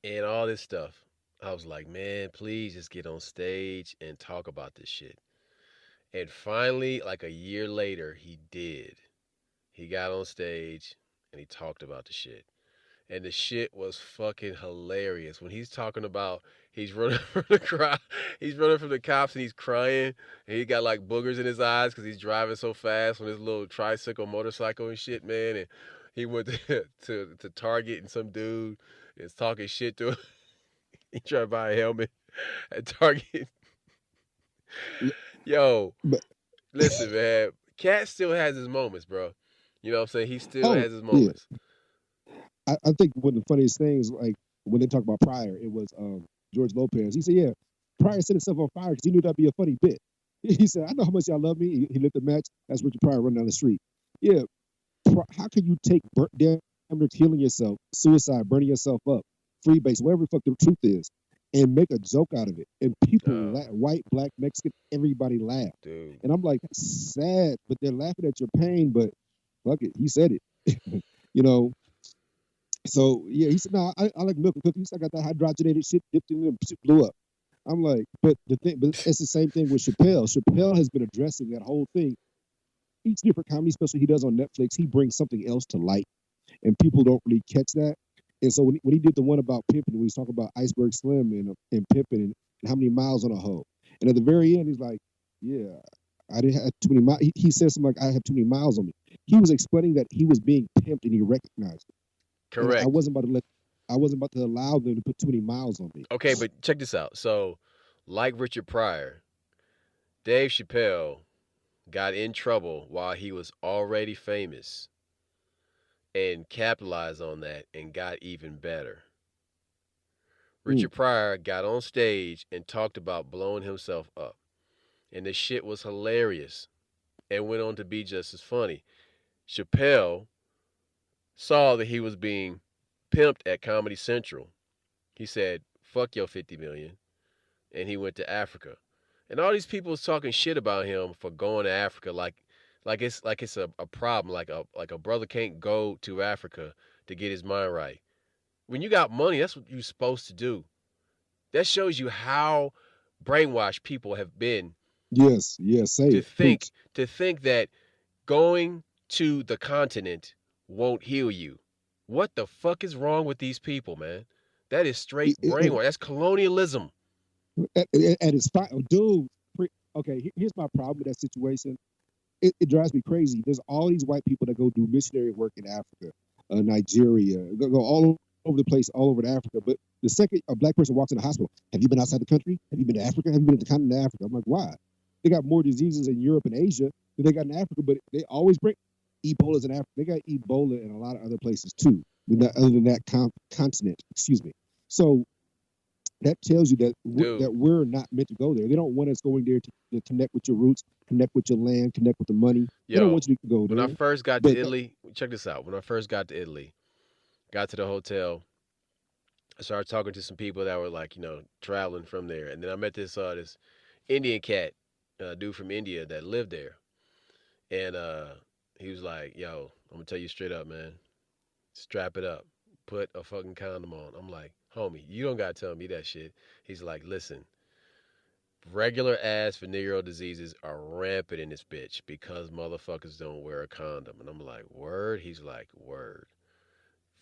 and all this stuff. I was like, man, please just get on stage and talk about this shit. And finally, like a year later, he did. He got on stage and he talked about the shit. And the shit was fucking hilarious. When he's talking about he's running from the crowd, he's running from the cops and he's crying, and he got like boogers in his eyes because he's driving so fast on his little tricycle, motorcycle and shit, man. And he went to Target and some dude is talking shit to him. He tried to buy a helmet at Target. Yo, But listen, man. Cat still has his moments, bro. You know what I'm saying? He still oh has his yeah, moments. I think one of the funniest things like when they talk about Pryor, it was George Lopez. He said, yeah, Pryor set himself on fire because he knew that'd be a funny bit. He said, I know how much y'all love me. He lit the match. That's Richard Pryor running down the street. Yeah, how can you take damn near killing yourself, suicide, burning yourself up, freebase, whatever the fuck the truth is, and make a joke out of it? And people, Oh, white, black, Mexican, everybody laugh. dude. And I'm like, that's sad, but they're laughing at your pain. But fuck it, he said it. you know. So yeah, he said, no, I like milk and cookies. I got that hydrogenated shit dipped in it and shit blew up. I'm like, but it's the same thing with Chappelle. Chappelle has been addressing that whole thing. Each different comedy special he does on Netflix, he brings something else to light, and people don't really catch that. And so when he did the one about pimping, when he's talking about Iceberg Slim and pimping and how many miles on a hoe, and at the very end he's like, "Yeah, I didn't have too many miles." He says something like, "I have too many miles on me." He was explaining that he was being pimped and he recognized it. And Correct. I wasn't about to allow them to put too many miles on me. Okay, but check this out. So, like Richard Pryor, Dave Chappelle got in trouble while he was already famous and capitalized on that and got even better. Mm, Richard Pryor got on stage and talked about blowing himself up. And the shit was hilarious and went on to be just as funny. Chappelle saw that he was being pimped at Comedy Central. He said, fuck your 50 million. And he went to Africa. And all these people was talking shit about him for going to Africa like it's a problem, like a brother can't go to Africa to get his mind right. When you got money, that's what you're supposed to do. That shows you how brainwashed people have been yes, yes, say to it, think preach. to think that going to the continent won't heal you. What the fuck is wrong with these people, man? That is straight And brainwash. That's colonialism. at its final, dude. Okay, here's my problem with that situation. It drives me crazy. There's all these white people that go do missionary work in Africa, Nigeria, go all over the place, all over Africa. But the second a black person walks in the hospital, have you been outside the country? Have you been to Africa? Have you been to the continent of Africa? I'm like, why? They got more diseases in Europe and Asia than they got in Africa, but they always bring Ebola's in Africa. They got Ebola in a lot of other places too, other than that continent. Excuse me. So that tells you that Dude, we're not meant to go there. They don't want us going there to connect with your roots, connect with your land, connect with the money. They don't yo, want you to go when I there. first got to But Italy, check this out. When I first got to Italy, got to the hotel, I started talking to some people that were like, traveling from there. And then I met this Indian cat, dude from India that lived there. And he was like, yo, I'm gonna tell you straight up, man. Strap it up. Put a fucking condom on. I'm like, homie, you don't gotta tell me that shit. He's like, listen, regular ass venereal diseases are rampant in this bitch because motherfuckers don't wear a condom. And I'm like, word? He's like, word.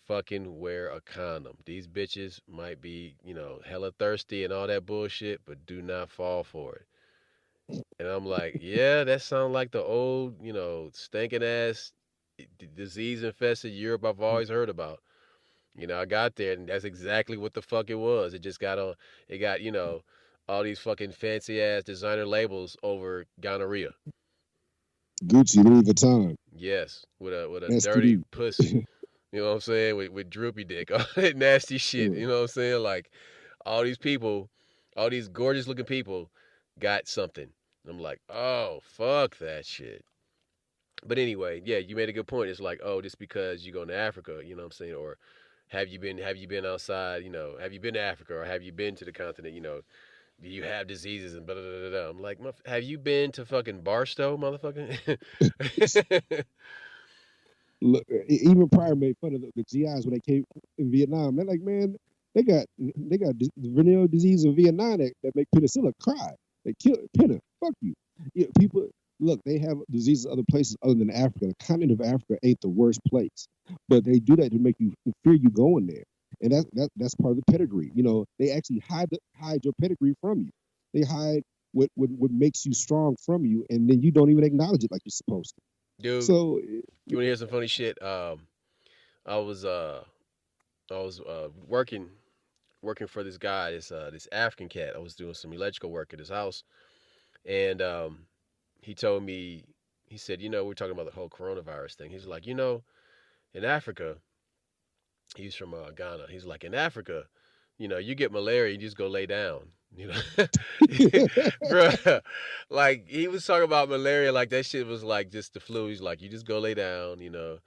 Fucking wear a condom. These bitches might be, hella thirsty and all that bullshit, but do not fall for it. And I'm like, yeah, that sounds like the old, stinking ass disease infested Europe I've always heard about. I got there and that's exactly what the fuck it was. It just got on. It got all these fucking fancy ass designer labels over gonorrhea. Gucci, Louis Vuitton, Yes, with a dirty STD. pussy. You know what I'm saying? With droopy dick, all that nasty shit. You know what I'm saying? Like all these people, all these gorgeous looking people, got something. I'm like, oh fuck that shit. But anyway, yeah, you made a good point. It's like, oh, just because you go to Africa, you know what I'm saying, or have you been outside, have you been to Africa or have you been to the continent, do you have diseases and blah blah blah blah. I'm like, have you been to fucking Barstow, motherfucker? Look, even Pryor made fun of the GIs when they came in Vietnam. They're like, man, they got venereal disease in Vietnam that make penicillin cry. They kill Pinna. Fuck you. Yeah, people look. They have diseases other places other than Africa. The continent of Africa ain't the worst place, but they do that to make you fear you going there, and that's part of the pedigree. They actually hide your pedigree from you. They hide what makes you strong from you, and then you don't even acknowledge it like you're supposed to. Dude, So you want to hear some funny shit? I was uh I was working for this guy, this African cat. I was doing some electrical work at his house, and he told me, he said, we're talking about the whole coronavirus thing. He's like, in Africa, he's from Ghana. He's like, in Africa, you get malaria, you just go lay down. You know, bruh. Like he was talking about malaria, like that shit was like just the flu. He's like, you just go lay down. You know,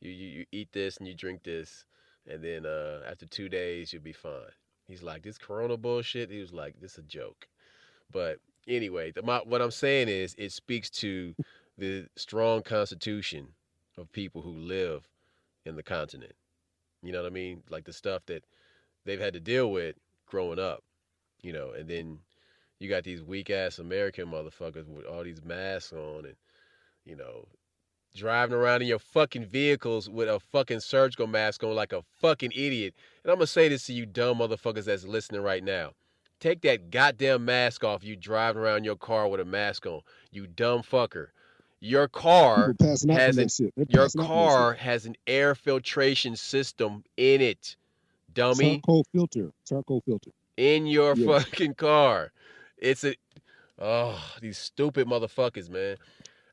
you eat this and you drink this, and then after 2 days you'll be fine. He's like, this corona bullshit. He was like, this a joke. But anyway, what I'm saying is, it speaks to the strong constitution of people who live in the continent. You know what I mean? Like the stuff that they've had to deal with growing up. You know, and then you got these weak ass American motherfuckers with all these masks on and, you know, driving around in your fucking vehicles with a fucking surgical mask on like a fucking idiot. And I'm gonna say this to you dumb motherfuckers that's listening right now. Take that goddamn mask off, you driving around your car with a mask on. You dumb fucker. Your People car passing out from has that an shit. They're your passing out from that shit. car has an air filtration system in it, dummy. Charcoal filter. Charcoal filter. In your Yes. fucking car. It's a these stupid motherfuckers, man.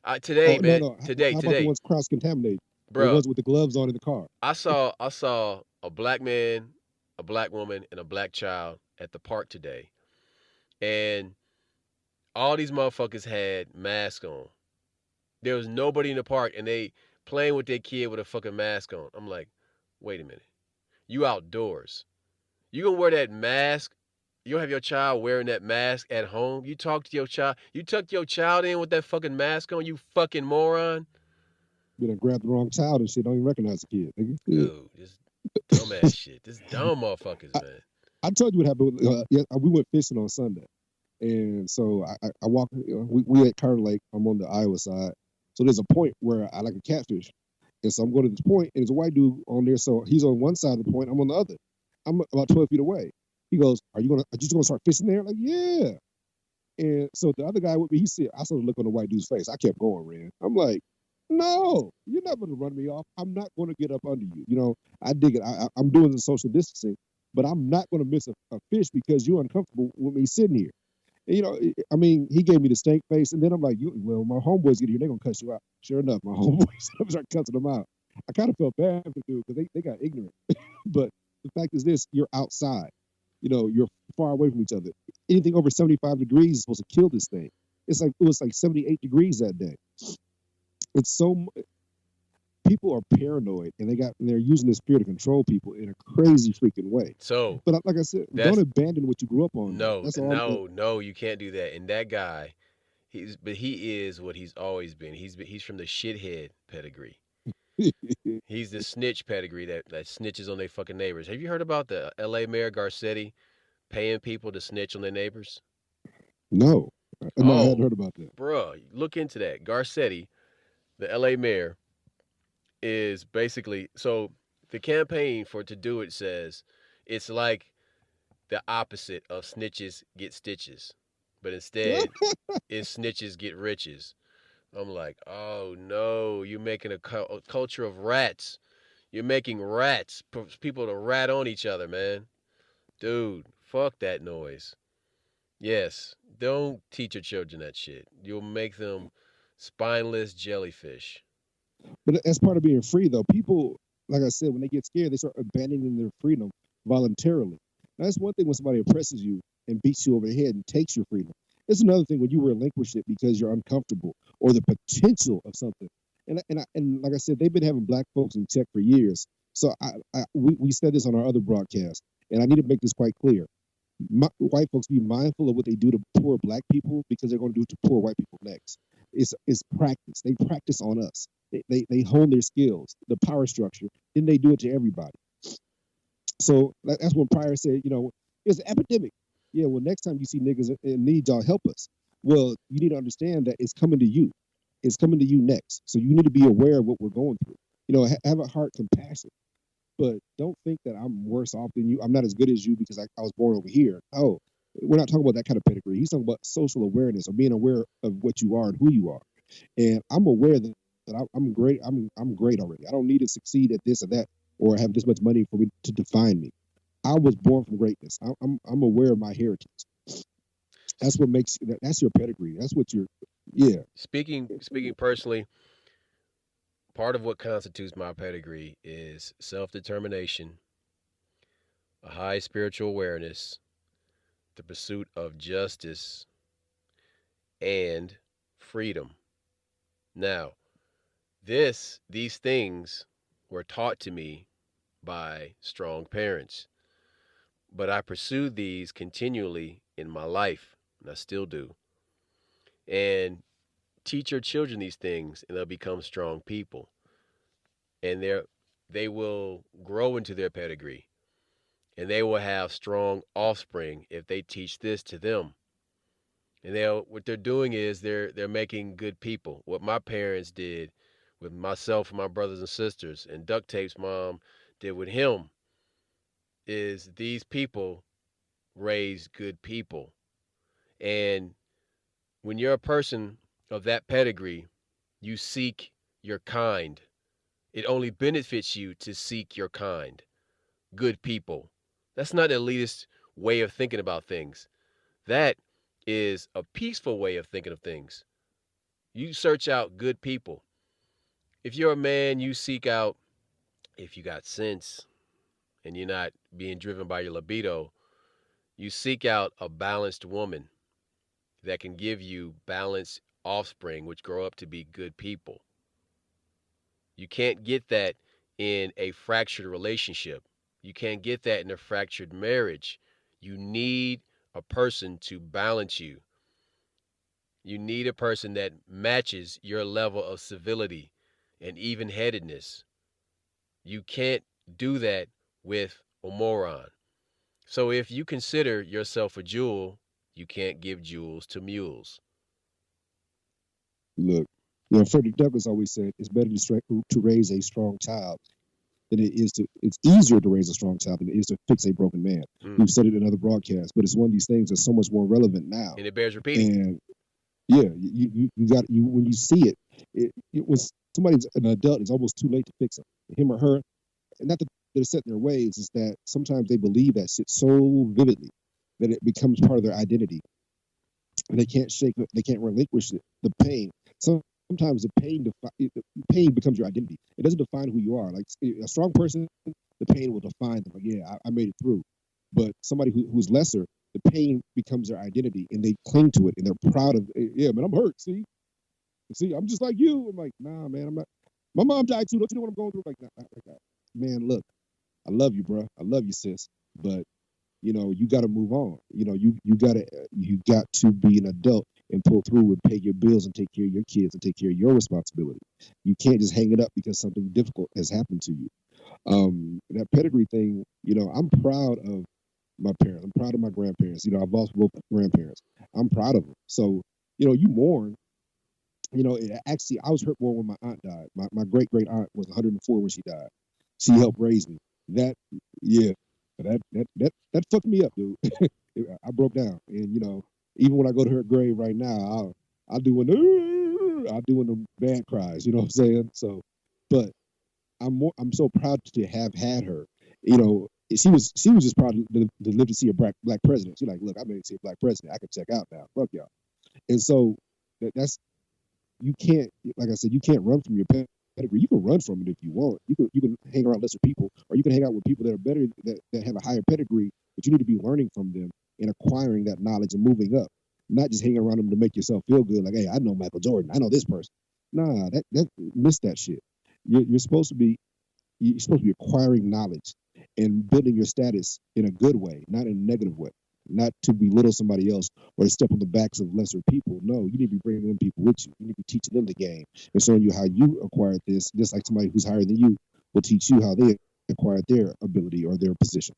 Oh Today, no, man. no. Today, How about the today, ones cross contaminated? The bro. ones with the gloves on in the car. I saw a black man, a black woman, and a black child at the park today, and all these motherfuckers had masks on. There was nobody in the park, and they playing with their kid with a fucking mask on. I'm like, wait a minute. You outdoors. You gonna wear that mask? You don't have your child wearing that mask at home? You talk to your child. You tuck your child in with that fucking mask on, you fucking moron. You know, grab the wrong child and shit. Don't even recognize the kid. Nigga. Dude, this dumbass shit. This dumb motherfuckers, I, man. I told you what happened. Yeah, we went fishing on Sunday, and so I walk. We at Carter Lake. I'm on the Iowa side, so there's a point where I like a catfish, and so I'm going to this point, and there's a white dude on there. So he's on one side of the point. I'm on the other. I'm about 12 feet away. He goes, "Are you just gonna start fishing there?" Like, yeah. And so the other guy with me, he said, I saw the look on the white dude's face. I kept going, Ren. I'm like, no, you're not going to run me off. I'm not going to get up under you. You know, I dig it. I'm doing the social distancing, but I'm not going to miss a fish because you're uncomfortable with me sitting here. And, you know, I mean, he gave me the stank face, and then I'm like, well, my homeboys get here, they're going to cuss you out. Sure enough, my homeboys start cussing them out. I kind of felt bad for the dude because they got ignorant. But the fact is this, you're outside. You know, you're far away from each other. Anything over 75 degrees is supposed to kill this thing. It was like 78 degrees that day. It's so people are paranoid and they're using this fear to control people in a crazy freaking way. So But like I said, don't abandon what you grew up on. Though. no, That's all. no, you can't do that. And that guy, he is what he's always been. He's from the shithead pedigree. He's the snitch pedigree that snitches on their fucking neighbors. Have you heard about the L.A. Mayor Garcetti paying people to snitch on their neighbors? No, no, I hadn't Oh, heard about that. bruh, look into that. Garcetti, the L.A. mayor, is basically so the campaign for to do it says it's like the opposite of snitches get stitches, but instead it's snitches get riches. I'm like, oh no, you're making a culture of rats. You're making rats, people to rat on each other, man. Dude, fuck that noise. Yes, don't teach your children that shit. You'll make them spineless jellyfish. But as part of being free, though, people, like I said, when they get scared, they start abandoning their freedom voluntarily. Now, that's one thing when somebody oppresses you and beats you over the head and takes your freedom. It's another thing when you relinquish it because you're uncomfortable or the potential of something. And like I said, they've been having black folks in check for years. So we said this on our other broadcast, and I need to make this quite clear. White folks be mindful of what they do to poor black people because they're going to do it to poor white people next. It's practice. They practice on us. They hone their skills, the power structure. Then they do it to everybody. So that's when Pryor said, you know, it's an epidemic. Yeah, well, next time you see niggas in need, y'all help us. Well, you need to understand that it's coming to you. It's coming to you next. So you need to be aware of what we're going through. You know, have a heart compassion, but don't think that I'm worse off than you. I'm not as good as you because I was born over here. Oh, we're not talking about that kind of pedigree. He's talking about social awareness or being aware of what you are and who you are. And I'm aware that I'm great. I'm great already. I don't need to succeed at this or that or have this much money for me to define me. I was born from greatness. I'm aware of my heritage. That's what makes that's your pedigree. That's what you're. Yeah. Speaking personally, part of what constitutes my pedigree is self determination, a high spiritual awareness, the pursuit of justice and freedom. Now, these things were taught to me by strong parents, but I pursued these continually in my life, and I still do. And teach your children these things, and they'll become strong people, and they will grow into their pedigree, and they will have strong offspring if they teach this to them. And what they're doing is they're making good people. What my parents did with myself and my brothers and sisters, and Duct Tape's mom did with him, is these people raise good people. And when you're a person of that pedigree, you seek your kind. It only benefits you to seek your kind, good people. That's not an elitist way of thinking about things. That is a peaceful way of thinking of things. You search out good people. If you're a man, you seek out, if you got sense and you're not being driven by your libido, you seek out a balanced woman that can give you balanced offspring, which grow up to be good people. You can't get that in a fractured relationship. You can't get that in a fractured marriage. You need a person to balance you. You need a person that matches your level of civility and even headedness. You can't do that with a moron. So if you consider yourself a jewel, you can't give jewels to mules. Look, Frederick Douglass always said it's better to raise a strong child than it is to. It's easier to raise a strong child than it is to fix a broken man. Mm. We've said it in other broadcasts, but it's one of these things that's so much more relevant now. And it bears repeating. And yeah, you got you when you see it was somebody's an adult. It's almost too late to fix him or her. And not that they're set in their ways, is that sometimes they believe that shit so vividly that it becomes part of their identity, and they can't shake it, they can't relinquish the pain. Sometimes the pain becomes your identity. It doesn't define who you are. Like a strong person, the pain will define them. Like, yeah, I made it through. But somebody who's lesser, the pain becomes their identity, and they cling to it, and they're proud of. Yeah, man, I'm hurt. See, I'm just like you. I'm like, nah, man, I'm not. My mom died too. Don't you know what I'm going through? Like, nah, like that. Man, look, I love you, bro. I love you, sis. But you got to move on. You got to be an adult and pull through and pay your bills and take care of your kids and take care of your responsibility. You can't just hang it up because something difficult has happened to you. That pedigree thing, I'm proud of my parents. I'm proud of my grandparents. I've lost both grandparents. I'm proud of them. So, you mourn. Actually, I was hurt more when my aunt died. My great great aunt was 104 when she died. She helped raise me. That, yeah, that fucked me up, dude. I broke down, and even when I go to her grave right now, I'll do one of them bad cries. You know what I'm saying? So, but I'm so proud to have had her. She was just proud to live to see a black president. She's like, look, I made it see a black president. I can check out now. Fuck y'all. And so that's you can't, like I said, you can't run from your pedigree. You can run from it if you want. You can hang around lesser people, or you can hang out with people that are better, that have a higher pedigree. But you need to be learning from them and acquiring that knowledge and moving up, not just hanging around them to make yourself feel good. Like, hey, I know Michael Jordan. I know this person. Nah, that miss that shit. You're supposed to be acquiring knowledge and building your status in a good way, not in a negative way, not to belittle somebody else or to step on the backs of lesser people. No, you need to be bringing them people with you. You need to be teaching them the game and showing you how you acquired this, just like somebody who's higher than you will teach you how they acquired their ability or their position.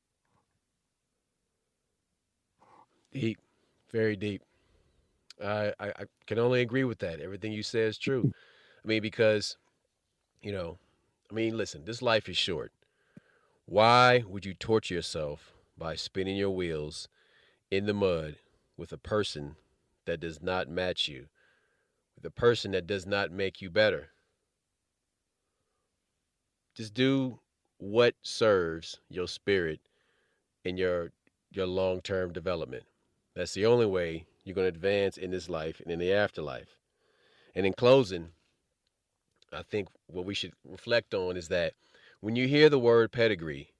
Deep, very deep. I can only agree with that. Everything you say is true. I mean, because, you know, listen, this life is short. Why would you torture yourself by spinning your wheels in the mud with a person that does not match you, with a person that does not make you better? Just do what serves your spirit and your long-term development. That's the only way you're going to advance in this life and in the afterlife. And in closing, I think what we should reflect on is that when you hear the word pedigree,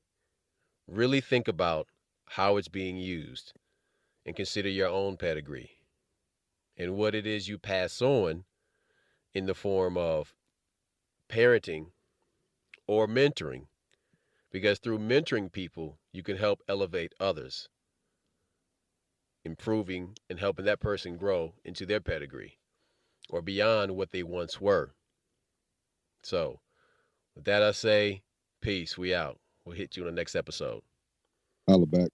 really think about how it's being used. and consider your own pedigree and what it is you pass on in the form of parenting or mentoring. Because through mentoring people, you can help elevate others, improving and helping that person grow into their pedigree or beyond what they once were. So, with that, I say, peace. We out. We'll hit you in the next episode. Holla back.